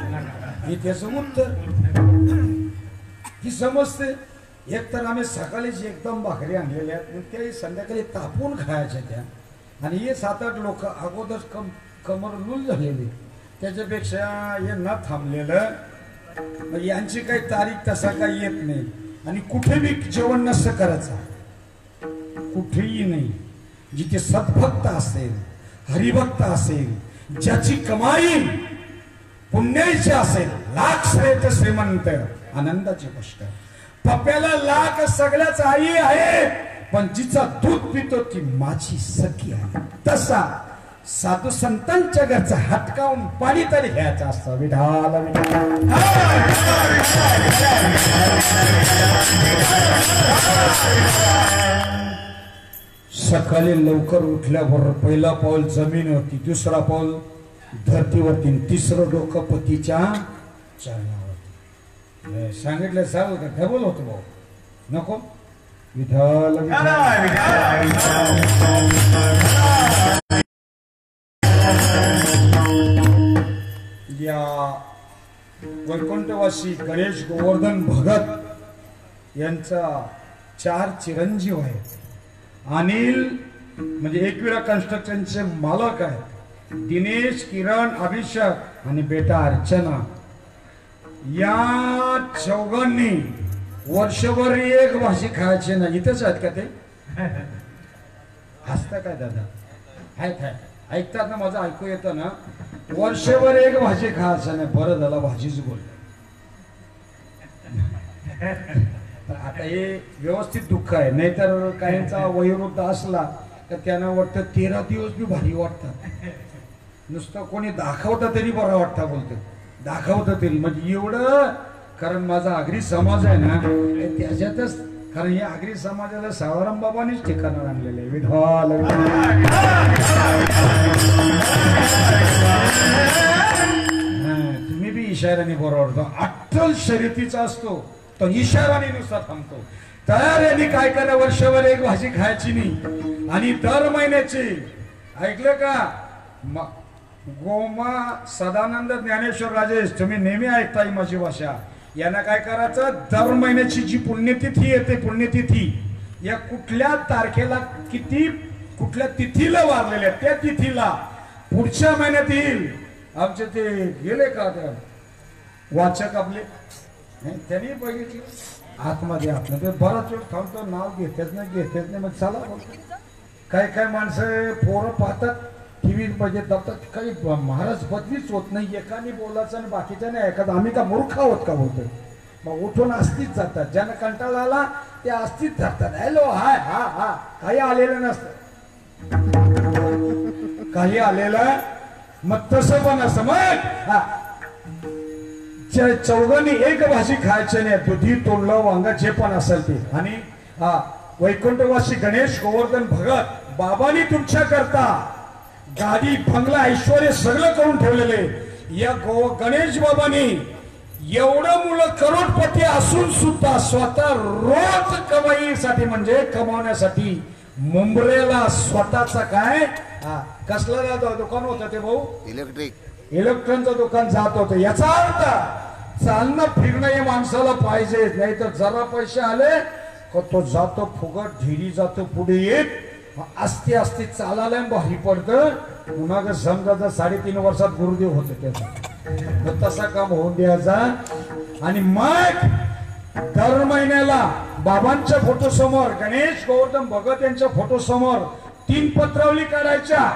Speaker 1: हे त्याचं उत्तर ही समजते. एक तर आम्ही सकाळीच एकदम भाकरी आणलेल्या आहेत त्याही संध्याकाळी तापून खायच्या त्या आणि हे 7-8 लोक अगोदर कमर लूल झालेली त्याच्यापेक्षा हे न थांबलेलं यांची काही तारीख तसा काही येत नाही आणि कुठे बी जेवण नसतं करायचं कुठेही नाही. जिथे सद्भक्त असेल हरिभक्त असेल ज्याची कमाई पुण्याची असेल लाख श्रेष्ठ श्रीमंत आनंदाची गोष्ट. पप्प्याला लाख सगळ्याच आई आहे पण जिचा दूध पितो ती माझी सखी आहे. तसा साधू संतांच्या घरचा हटकावून पाणी तरी घ्यायचं असतं. विठाल सकाळी लवकर उठल्याबरोबर पहिला पाऊल जमिनीवरती दुसरा पाऊल धरतीवरती तिसरं डोकं पतीच्या चरणावरती. सांगितलं सांगू का डबल होतो भाऊ नको. विठाल या वैकुंठवासी गणेश गोवर्धन भगत यांचा 4 चिरंजीव आहेत. अनिल म्हणजे एकविरा कन्स्ट्रक्शनचे मालक आहेत. दिनेश किरण अभिषेक आणि बेटा अर्चना या चौघांनी वर्षभर एक भाजी खायची नाही. इथेच आहेत का ते हसता काय दादा आहेत ऐकतात ना माझं ऐकू येतं ना. वर्षभर एक भाजी खायचं नाही. बरं झालं भाजीच बोल. आता हे व्यवस्थित दुःख आहे नाहीतर काहींचा वयोवृद्ध असला तर त्यांना वाटतं 13 दिवस बी भारी वाटतात. नुसतं कोणी दाखवतं तरी बरं वाटतं बोलतं दाखवतं तरी म्हणजे एवढं. कारण माझा आगरी समाज आहे ना त्याच्यातच कारण या आगरी समाजाला सावरम बाबांनीच ठिकाणं आणलेलं आहे. विधाल तुम्ही बी इशाऱ्याने बरोबर अट्टल शर्यतीचा असतो तो इशाराने नुसार थांबतो. तर यांनी काय करा वर्षभर एक भाजी खायची नाही आणि दर महिन्याची ऐकलं का गोमा सदानंद ज्ञानेश्वर राजेश तुम्ही नेहमी ऐकताय माझी भाषा. यांना काय करायचं दर महिन्याची जी पुण्यतिथी येते पुण्यतिथी या कुठल्या तारखेला किती कुठल्या तिथीला वारलेल्या त्या तिथीला पुढच्या महिन्यात येईल. आमचे ते गेले का त्या वाचक आपले त्यांनी बघितलं आतमध्ये आपलं ते बराच वेळ थांबतो नाव घेतेच नाही मग चला काय माणसं पोरं पाहतात टीव्ही बघत बघतात काही महाराज बदलीच होत नाही. एकाने बोलायचं आणि बाकीच्या नाही ऐकत. आम्ही का मूर्ख आहोत का बोलतोय. मग उठून अस्थित जातात ज्यांना कंटाळा आला ते अस्थित जातात. हॅलो हाय हा काही आलेलं नसतं काही आलेलं मग तसं पण असं मग चौघांनी एक भाजी खायची नाही. दुधी तोंडलं वांगा जे पण असेल ते. आणि वैकुंठवासी गणेश गोवर्धन भगत बाबांनी तुमच्या करता गाडी बंगला ऐश्वर्य सगळं करून ठेवलेले. या गणेश बाबांनी एवढं मुलं करोडपती असून सुद्धा स्वतः रोज कमाईसाठी म्हणजे कमावण्यासाठी मुंबईला स्वतःचा काय कसला दुकान होतं ते भाऊ इलेक्ट्रॉनिकचं दुकान जात होतं. याचा अर्थ चालणं फिरणं हे माणसाला पाहिजे नाही तर जरा पैसे आले का तो जातो फुगट ढिरी जातो पुढे येत असते असते चालायला भारी पडतं. पुन्हा समजा 3.5 वर्षात गुरुदेव होते त्याचा तसा काम होऊन द्यायचा. आणि मग दर महिन्याला बाबांच्या फोटो समोर गणेश गोवर्धन भगत यांच्या फोटो समोर 3 पत्रावली काढायच्या.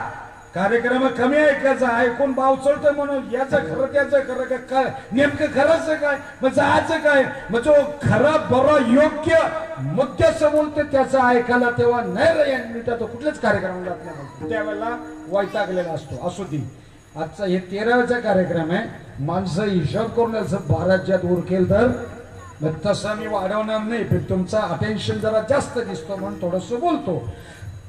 Speaker 1: कार्यक्रम कमी ऐकायचा ऐकून भाव चढतोय म्हणून याचं खरं त्याचं खरं काय नेमकं खरंच काय मग जायचं काय मग जो खरं बरं योग्य मुद्द्याचं बोलतो त्याचं ऐकायला तेव्हा नाही तो कुठल्याच कार्यक्रम जात नाही त्यावेळेला वैतागलेला असतो. असू दे आजचा हे 13वाचा कार्यक्रम आहे. माणसं हिशोब करून 12च्यात उरकेल तर तसं मी वाढवणार नाही पण तुमचा अटेन्शन जरा जास्त दिसतो म्हणून थोडस बोलतो.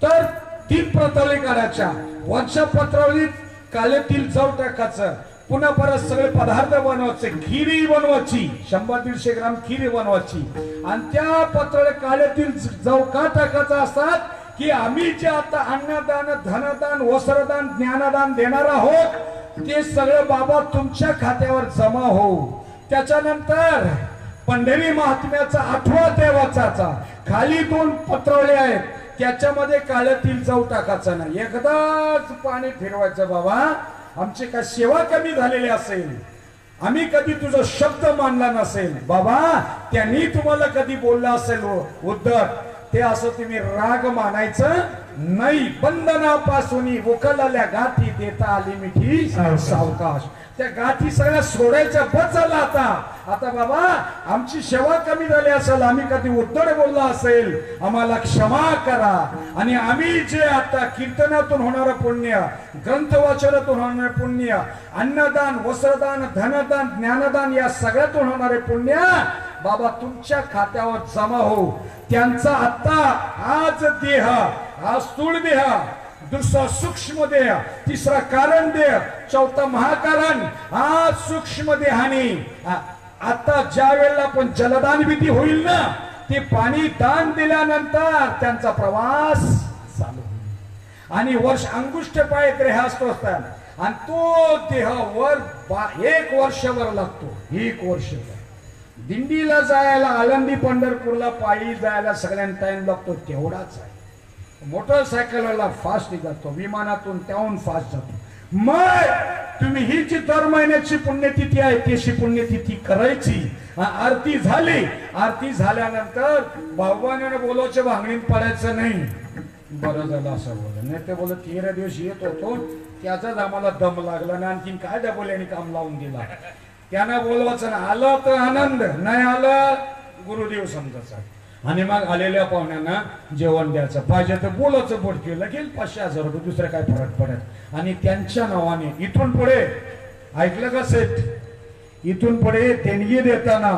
Speaker 1: तर तीन पत्रावळी काढायच्या, वरच्या पत्रावळीत काळे तिल जाऊ टाकायचं, पुन्हा परत सगळे पदार्थ बनवायचे, खीरी बनवायची, 100-150 ग्राम खीरी बनवायची, आणि त्या पत्रावळी काळे तिल जाऊ का टाकायचं असतात की आम्ही जे आता अन्नदान, धनदान, वस्त्रदान, ज्ञानदान देणार आहोत ते सगळं बाबा तुमच्या खात्यावर जमा होऊ. त्याच्यानंतर पंढरी महात्म्याचा 8वा देवाचा खाली 2 पत्रावळी आहेत, त्याच्यामध्ये काळे तिल जाऊ टाकायचं नाही, एकदाच पाणी फिरवायचं. बाबा आमची काय सेवा कमी झालेली असेल, आम्ही कधी तुझा शब्द मानला नसेल, बाबा त्यांनी तुम्हाला कधी बोलला असेल उद्धट, ते असं तुम्ही राग मानायचं नाही. बंधनापासून उकलल्या गाठी देता आली मिठी सावकाश. त्या गाठी सगळ्या सोडायच्या, बचला आता बाबा आमची सेवा कमी झाली असेल, आम्ही कधी उद्धट बोलला असेल, आम्हाला क्षमा करा. आणि आम्ही जे आता कीर्तनातून होणारं पुण्य, ग्रंथ वाचनातून होणारे पुण्य, अन्नदान, वस्त्रदान, धनदान, ज्ञानदान या सगळ्यातून होणारे पुण्य बाबा तुमच्या खात्यावर जमा हो. त्यांचा आता आज देह, हा स्थूल देह, दुसरा सूक्ष्म देह, तिसरा कारण देह, चौथा महाकारण, हा सूक्ष्म देहाने आता ज्या वेळेला आपण जलदान विधी होईल ना, ते पाणी दान दिल्यानंतर त्यांचा प्रवास चालू होईल. आणि वर्ष अंगुष्ठ पाय ग्रहास्त असतात आणि तो देह वर 1 वर्षभर लागतो, 1 वर्षभर. दिंडीला जायला, आळंदी पंढरपूरला पायी जायला सगळ्यांना टाइम लागतो तेवढाच आहे. मोटरसायकलला फास्ट जातो, विमानातून त्याहून फास्ट जातो. मग तुम्ही ही जी दर महिन्याची पुण्यतिथी आहे त्याची पुण्यतिथी करायची. आरती झाली, आरती झाल्यानंतर भगवानाने बोलायचं, भांगणीत पडायचं नाही. बरं झालं असं बोललं, नाही ते बोलत 13 दिवस येत होतो, त्याचाच आम्हाला दम लागला ना, आणखीन काय डबोल्याने काम लावून दिला. त्यांना बोलवायचं ना, आलं तर आनंद, नाही आलं गुरुदेव समजायचा. आणि मग आलेल्या पाहुण्यांना जेवण द्यायचं, पाहिजे तर बोलायचं, बोडकी लगेच 500-1000 रुपये, दुसरं काय फरक पडत. आणि त्यांच्या नावाने इथून पुढे, ऐकलं का सेठ, इथून पुढे देणगी देताना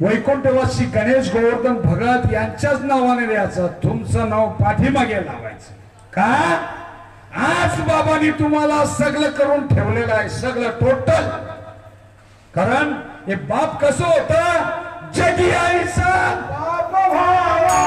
Speaker 1: वैकुंठवासी गणेश गोवर्धन भगत यांच्याच नावाने द्यायचं, तुमचं नाव पाठीमागे लावायचं. का आज बाबांनी तुम्हाला सगळं करून ठेवलेलं आहे, सगळं टोटल. कारण हे बाप कसं होतं, जगी आईचा बाप भावा,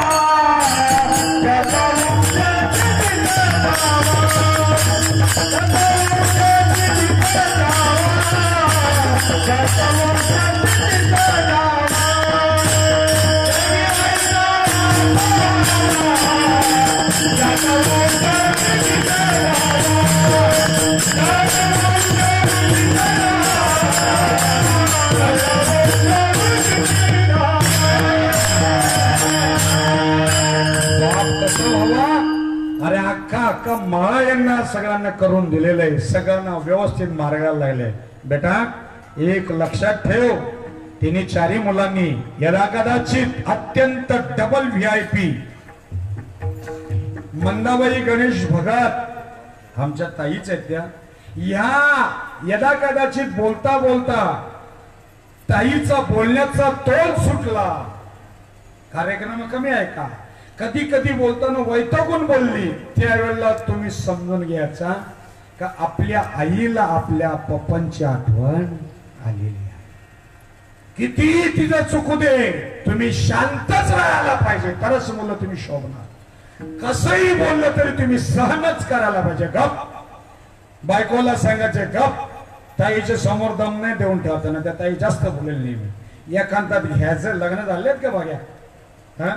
Speaker 1: अरे अख्खा माळा यांना सगळ्यांना करून दिलेलं आहे, सगळ्यांना व्यवस्थित मार्गाला लागले. बेटा एक लक्षात ठेव, तिने 4 मुलांनी याला कदाचित अत्यंत डबल VIP मंदाबाई गणेश भगत आमच्या ताईच आहेत त्या. ह्या यदा कदाचित बोलता बोलता ताईचा बोलण्याचा तोल सुटला. कार्यक्रम कमी आहे का, कधी कधी बोलताना वैतागून बोलली, त्यावेळेला तुम्ही समजून घ्यायचा का आपल्या आईला आपल्या पप्पांची आठवण आलेली आहे. किती तिचं चुकू दे, तुम्ही शांतच राहायला पाहिजे, तरच मुलं तुम्ही शोभणार. कसंही बोललं तरी तुम्ही सहनच करायला पाहिजे. गप बायकोला सांगायचे गप, ताईच्या समोर दम नाही देऊन ठेवताना, त्या ताई जास्त बोलेल नेहमी. एकांतात घ्यायचं, लग्न झालेत का बघा, हा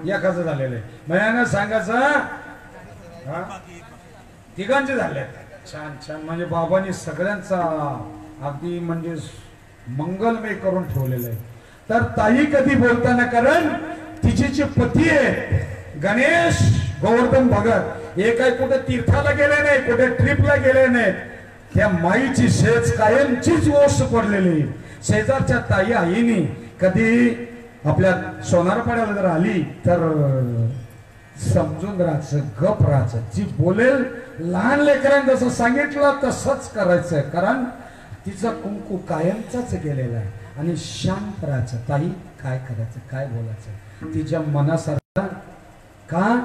Speaker 1: एकाच झालेलं आहे, महिन्यानं सांगायचं, तिघांचे झाले. छान छान, म्हणजे बाबांनी सगळ्यांचा अगदी म्हणजे मंगलमय करून ठेवलेलं आहे. तर ताई कधी बोलताना, कारण तिचे जे पती आहे गणेश गोवर्धन भगत, हे काय कुठे तीर्थाला गेले नाही, कुठे ट्रिपला गेले नाहीत, त्या माईची सेज कायमचीच ओस पडलेली. शेजारच्या ताई आईनी कधी आपल्या सोनारपाड्याला जर आली तर समजून राहायचं, गप राहायचं, जी बोलेल लहान लेकरांनी जसं सांगितलं तसंच करायचं, कारण तिचा कुंकू कायमचाच गेलेला आहे. आणि शांत राहायचं, ताई काय करायचं, काय बोलायचं तिच्या मनासारखं. का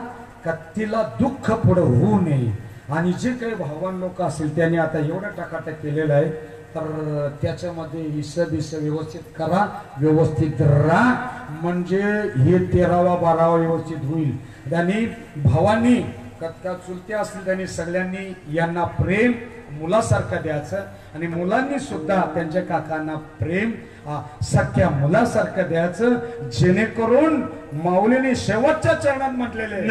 Speaker 1: का तिला दुःख पुढे होऊ नये. आणि जे काही भावान लोक असतील त्यांनी आता एवढं टाकाटक केलेलं आहे, तर त्याच्यामध्ये हिस्सा व्यवस्थित करा, व्यवस्थित राहा, म्हणजे हे 13वा 12वा व्यवस्थित होईल. आणि भावांनी कतका चुलत्या असतील त्यांनी सगळ्यांनी यांना प्रेम मुलासारखं द्यायचं, आणि मुलांनी सुद्धा त्यांच्या काकांना प्रेम सख्या मुलासारखं द्यायचं, जेणेकरून माऊलीने शेवटच्या चरणात म्हटलेले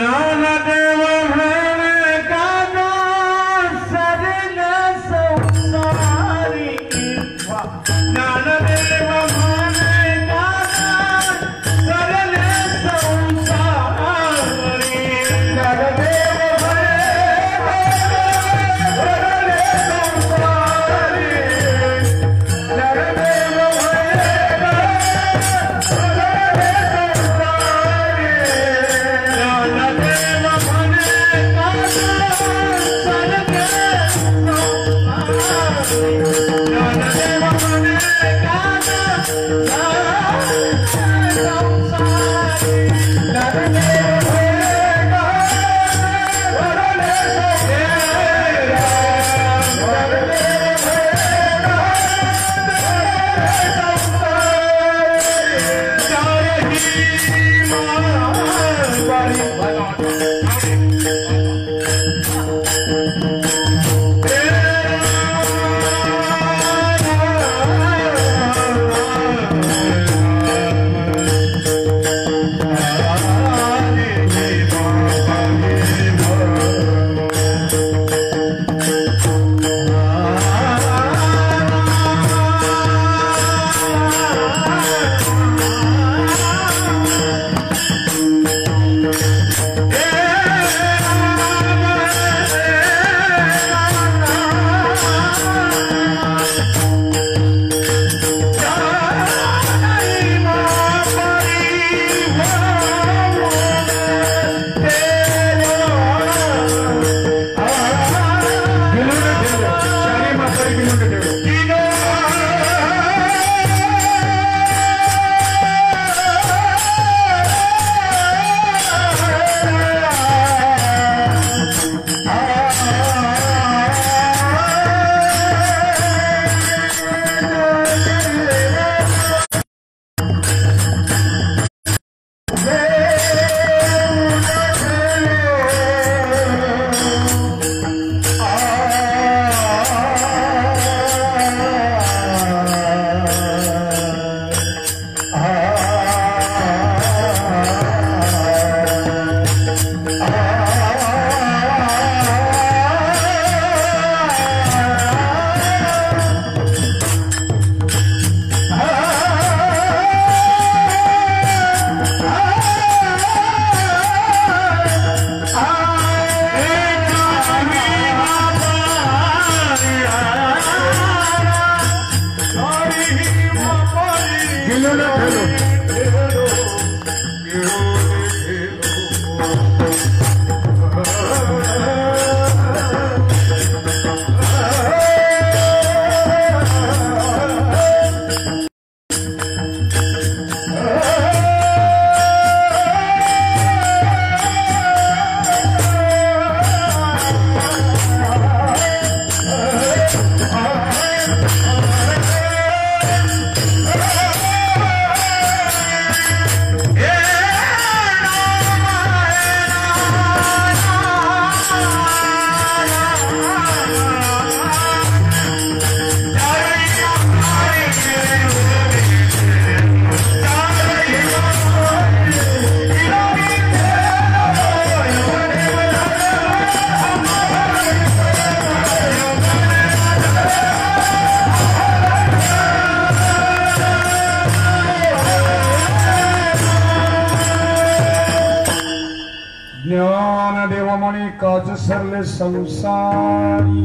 Speaker 1: काज सरले संसारी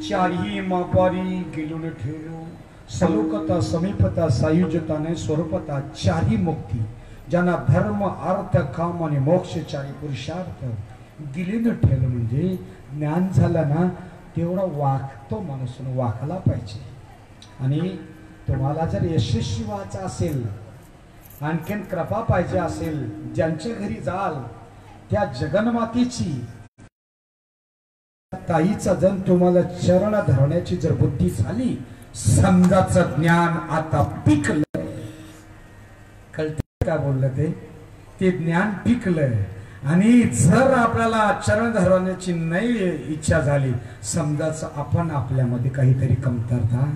Speaker 1: चारही मापारी गेलून ठेवलो सलोकता समीपता सायुज्यताने स्वरूपता चारही मुक्ती ज्यांना धर्म अर्थ काम आणि मोक्ष चारी पुरुषार्थ गिलीन ठेवलं म्हणजे ज्ञान झालं ना तेवढा वागतो माणूस वाकला पाहिजे. आणि तुम्हाला जर यशस्वी व्हायचं असेल आणखीन कृपा पाहिजे असेल ज्यांच्या घरी जाल त्या जगन्मातेची ताईचा जण तुम्हाला चरण धरण्याची जर बुद्धी झाली, समजाचं ज्ञान आता पिकलं. कळते का बोललं ते ज्ञान पिकलं. आणि जर आपल्याला चरण धरण्याची नाही इच्छा झाली, समजाच आपण आपल्यामध्ये काहीतरी कमतरता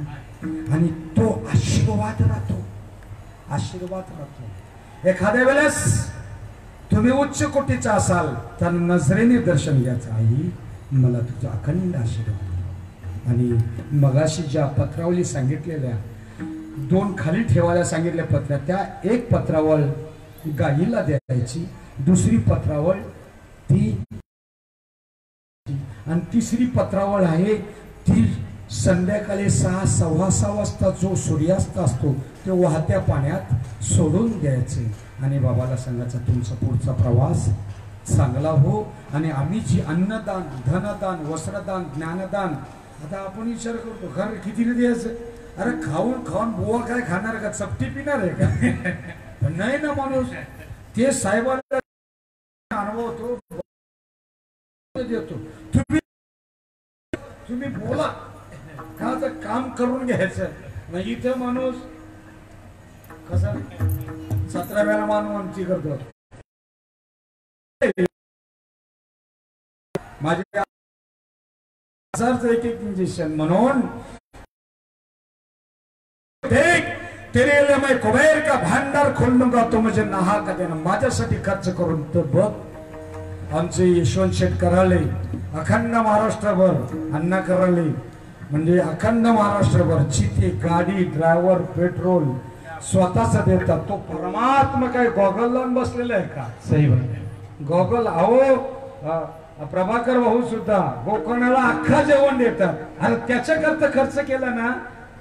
Speaker 1: आणि तो आशीर्वाद राहतो. एखाद्या वेळेस तुम्ही उच्च कोटीचा असाल तर नजरेने दर्शन घ्यायचं, आई मला तुझा अखंड आशीर्वाद. आणि मगाशी ज्या पत्रावली सांगितलेल्या 2 खाली ठेवायला सांगितल्या पत्र्या, त्या एक पत्रावळ गाईला द्यायची, दुसरी पत्रावळ ती, आणि तिसरी पत्रावळ आहे ती संध्याकाळी 6, 6:15 वाजता जो सूर्यास्त असतो तो वाहत्या पाण्यात सोडून द्यायचे. आणि बाबाला सांगायचं तुमचा पुढचा प्रवास चांगला हो. आणि आम्ही जी अन्नदान, धनदान, वस्त्रदान, ज्ञानदान, आता आपण विचार करतो घर कितीने द्यायचं. अरे खाऊन खाऊन बुवा काय खाणार का, चपटी पिणार आहे का? नाही ना माणूस. ते साहेबांना अनुभवतो देतो. तुम्ही बोला का, काम करून घ्यायचं. मग इथं माणूस कसा 17 वेळा मानवंती करतो. माझ्या एक इंजेक्शन म्हणून तेरे लिए मैं कुबेर का भांडार खोल दूंगा, तो मुझे नहा का देना. माझ्यासाठी खर्च करून तर बघ. आमचे यशवंत शेठ कराले अखंड महाराष्ट्रभर अण्णा कराले, म्हणजे अखंड महाराष्ट्रभर चिते, गाडी, ड्रायव्हर, पेट्रोल स्वतःच देतात. तो परमात्मा काय गॉगल लावून बसलेला आहे का?
Speaker 2: सही बात.
Speaker 1: गॉगल अहो प्रभाकर भाऊ सुद्धा गोकर्णाला अख्खा जेवण देतात. आणि त्याच्याकरता खर्च केला ना,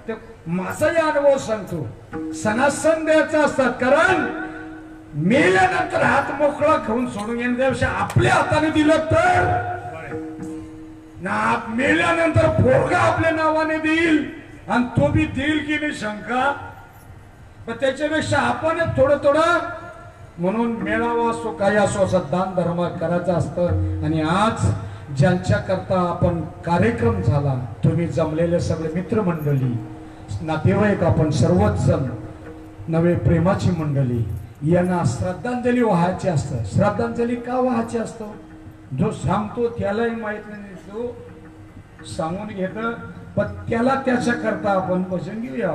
Speaker 1: ते माझाही अनुभव सांगतो. सणासण द्यायचा असतात, कारण मेल्यानंतर हात मोकळा खाऊन सोडून येण्यापेक्षा आपल्या हाताने दिलं तर ना, मेल्यानंतर पोरगा आपल्या नावाने देईल आणि तो बी देईल की नाही शंका. पण त्याच्यापेक्षा आपण थोडं म्हणून मेळावा असो काही असो असं दान धर्म करायचं असतं. आणि आज ज्यांच्या करता आपण कार्यक्रम झाला, तुम्ही जमलेले सगळे मित्रमंडळी, नातेवाईक, आपण सर्वच जण नवे प्रेमाची मंडळी, यांना श्रद्धांजली वाहायची असतं. श्रद्धांजली का वाहायची असतं? जो सांगतो त्यालाही माहित नाही, तो सांगून घेत, पण त्याला त्याच्या करता आपण भजन घेऊया.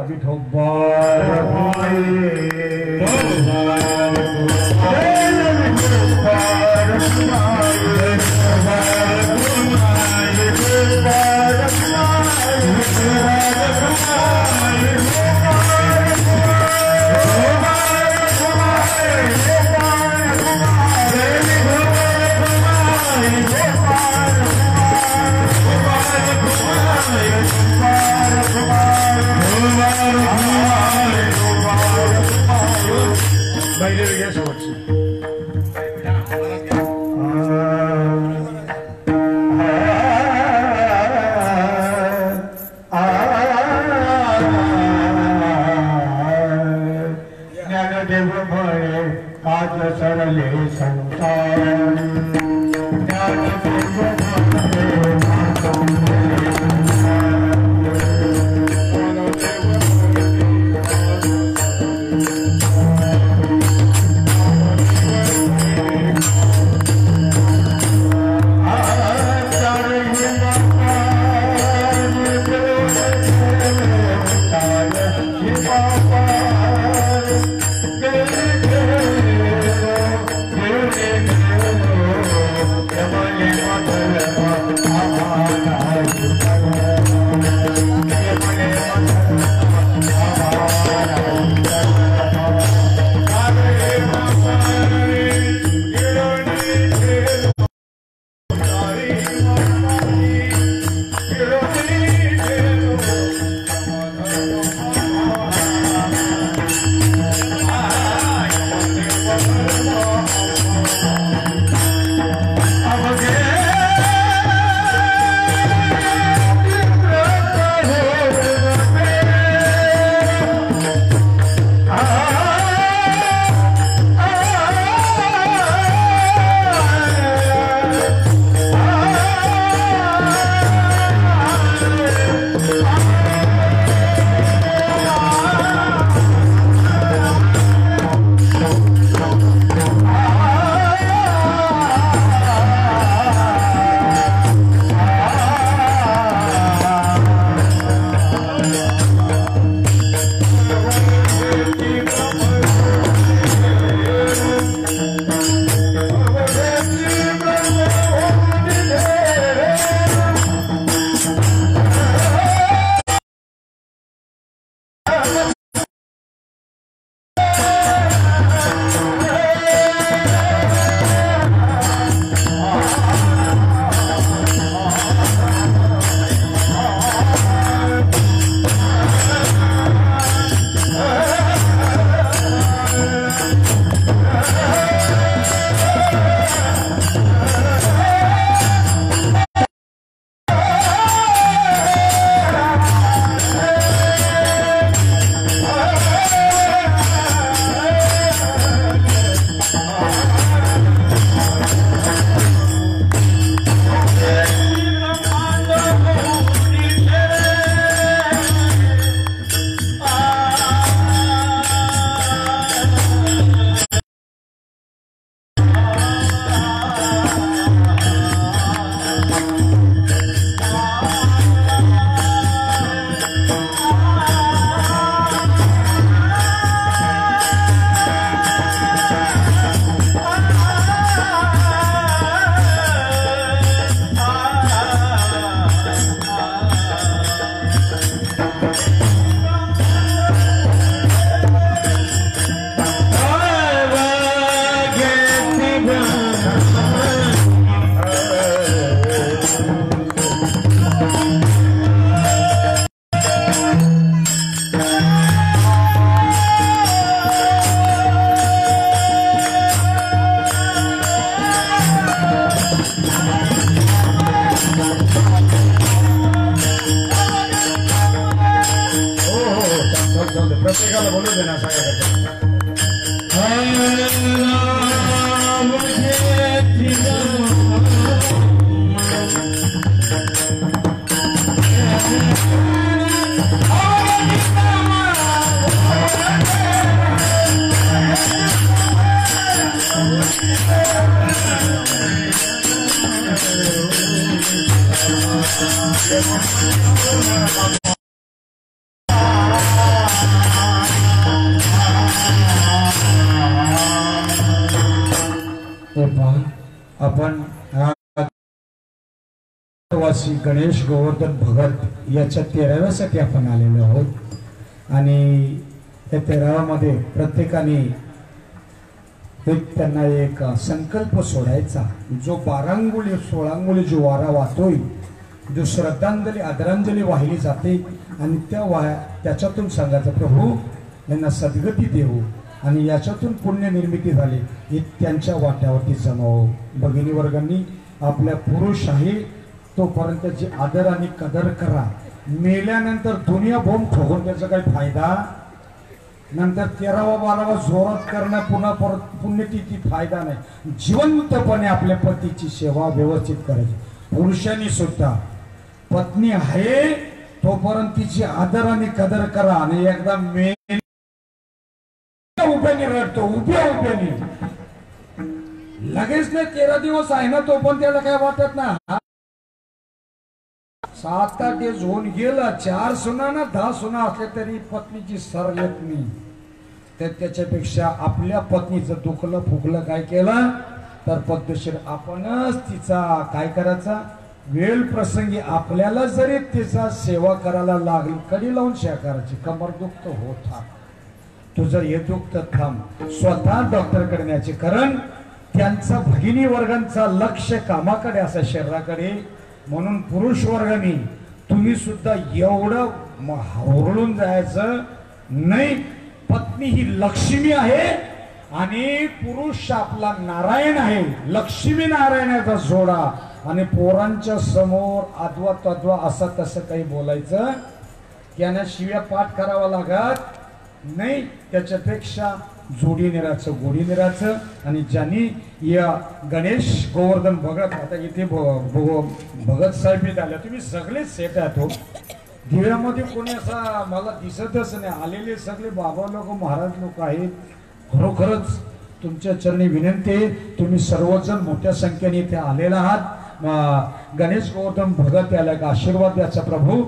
Speaker 1: आपण वासी गणेश गोवर्धन भगत याच्या 13व्यासाठी आपण आलेलो आहोत आणि या 13व्यामध्ये प्रत्येकाने त्यांना एक संकल्प सोडायचा जो 12 अंगुली 16 अंगुली जो वारा वाहतोय जो श्रद्धांजली आदरांजली वाहिली जाते आणि त्याच्यातून सांगायचं प्रभू यांना सद्गती देऊ आणि याच्यातून पुण्य निर्मिती झाली ही त्यांच्या वाट्यावरती जमाव. भगिनी वर्गांनी आपल्या पुरुष आहे तोपर्यंत जी आदर आणि कदर करा. मेल्यानंतर दुनिया बोंब ठोकून त्याचा काही फायदा नंतर 13वा 12वा जोरात करणं पुन्हा परत पुण्यतिथी फायदा नाही. जिवंतपणे आपल्या पतीची सेवा व्यवस्थित करायची. पुरुषांनी सुद्धा पत्नी आहे तोपर्यंत तिची आदर आणि कदर करा आणि एकदा उभ्याने रडतो उभ्याने लगेच नाही 13 दिवस आहे ना तो पण त्याला काय वाटत ना 7-8 दिवस होऊन गेला 4 सुना ना 10 सुना असले तरी पत्नीची सर येत नाही. तर त्याच्यापेक्षा आपल्या पत्नीचं दुखलं फुकलं काय केलं तर पद्धतशीर आपणच तिचा काय करायचा वेळ प्रसंगी आपल्याला जरी तिचा सेवा करायला लागली कडी लावून सेवा करायची. कमर दुखत होता तुझं हे दुखत थांब स्वतः डॉक्टरकडे न्यायचे कारण त्यांचा भगिनी वर्गांचा लक्ष कामाकडे असं शरीराकडे. म्हणून पुरुष वर्गाने तुम्ही सुद्धा एवढं होरळून जायचं नाही. पत्नी ही लक्ष्मी आहे आणि पुरुष आपला नारायण आहे. लक्ष्मी नारायणाचा जोडा आणि पोरांच्या समोर आदवा तद्वा असं तसं काही बोलायचं त्यांना शिव्या पाठ करावा लागत नाही. त्याच्यापेक्षा जोडी निराचं गोडी निराचं आणि ज्यांनी या गणेश गोवर्धन भगत आता इथे भगत साहेब आल्या तुम्ही सगळेच सेट आहात. दिव्यामध्ये कोणी असा मला दिसतच नाही. आलेले सगळे बाबा लोक महाराज लोक आहेत. खरोखरच तुमच्या चरणी विनंती आहे तुम्ही सर्वजण मोठ्या संख्येने इथे आलेला आहात. गणेश गोवर्धन भगत याला एक आशीर्वाद द्याचा प्रभू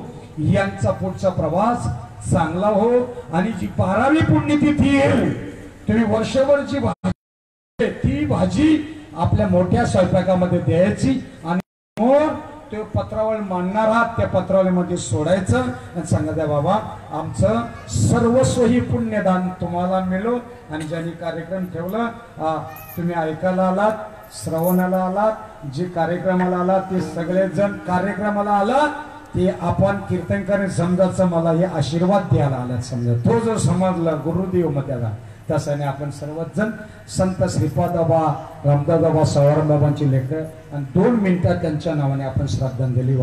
Speaker 1: यांचा पुढचा प्रवास चांगला हो आणि जी 12वी पुण्यतिथी येईल तुम्ही वर्षभर जी भाजी ती भाजी आपल्या मोठ्या स्वयंपाकामध्ये द्यायची आणि ते पत्रावळ मांडणार आहात त्या पत्रावळीमध्ये सोडायचं आणि सांगायचं बाबा आमचं सर्वस्व ही पुण्यदान तुम्हाला मिळो. आणि ज्यांनी कार्यक्रम ठेवला तुम्ही ऐकायला आलात श्रवणाला आलात जे कार्यक्रमाला आलात ते सगळेजण कार्यक्रमाला आलात ते आपण कीर्तनकाने समजायचं मला हे आशीर्वाद द्यायला आलात समजा. तो जर समजला गुरुदेव मग त्याला तसाने आपण सर्वच जण संत श्रीपादाबा रामदासबाबा सवारामबाबांची लेकर आणि 2 मिनिटात त्यांच्या नावाने आपण श्रद्धांजली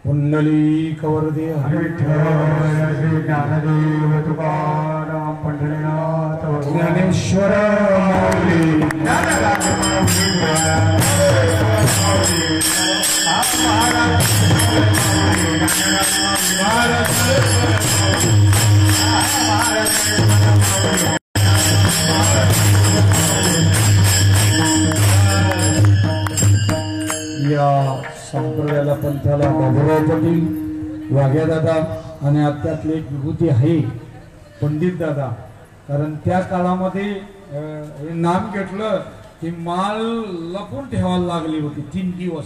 Speaker 1: पुंडली कवरदे
Speaker 2: विठ्ठल ज्ञानदेव तुकाराम पंढरीनाथ
Speaker 1: ज्ञानेश्वर या संप्रदायाला पंथाला बाबूराव पाटील वाघ्या दादा आणि त्यातले एक विभूती आहे पंडित दादा. कारण त्या काळामध्ये हे नाम घेतलं की माल लपून ठेवायला लागली होती 3 दिवस.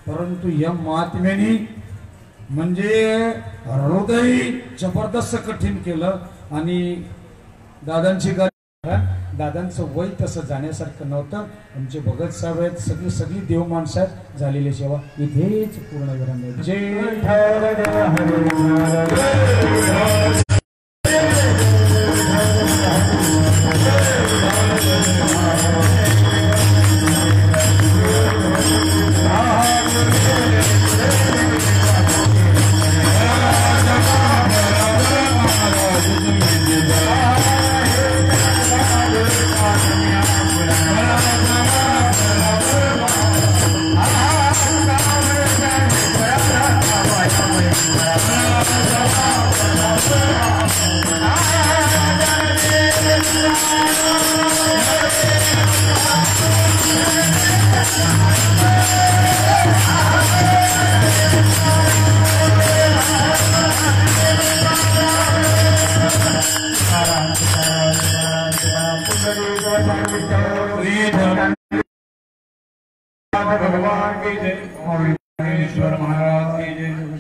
Speaker 1: परंतु या महात्म्याने म्हणजे हृदय जबरदस्त कठीण केलं आणि दादांची दादांचं वय तसं जाण्यासारखं नव्हतं. आमचे भगत साहेब आहेत सगळी देव माणसं आहेत झालेली सेवा इथेच पूर्ण विराम. जय
Speaker 3: भगवान की जय। महाराज की जय।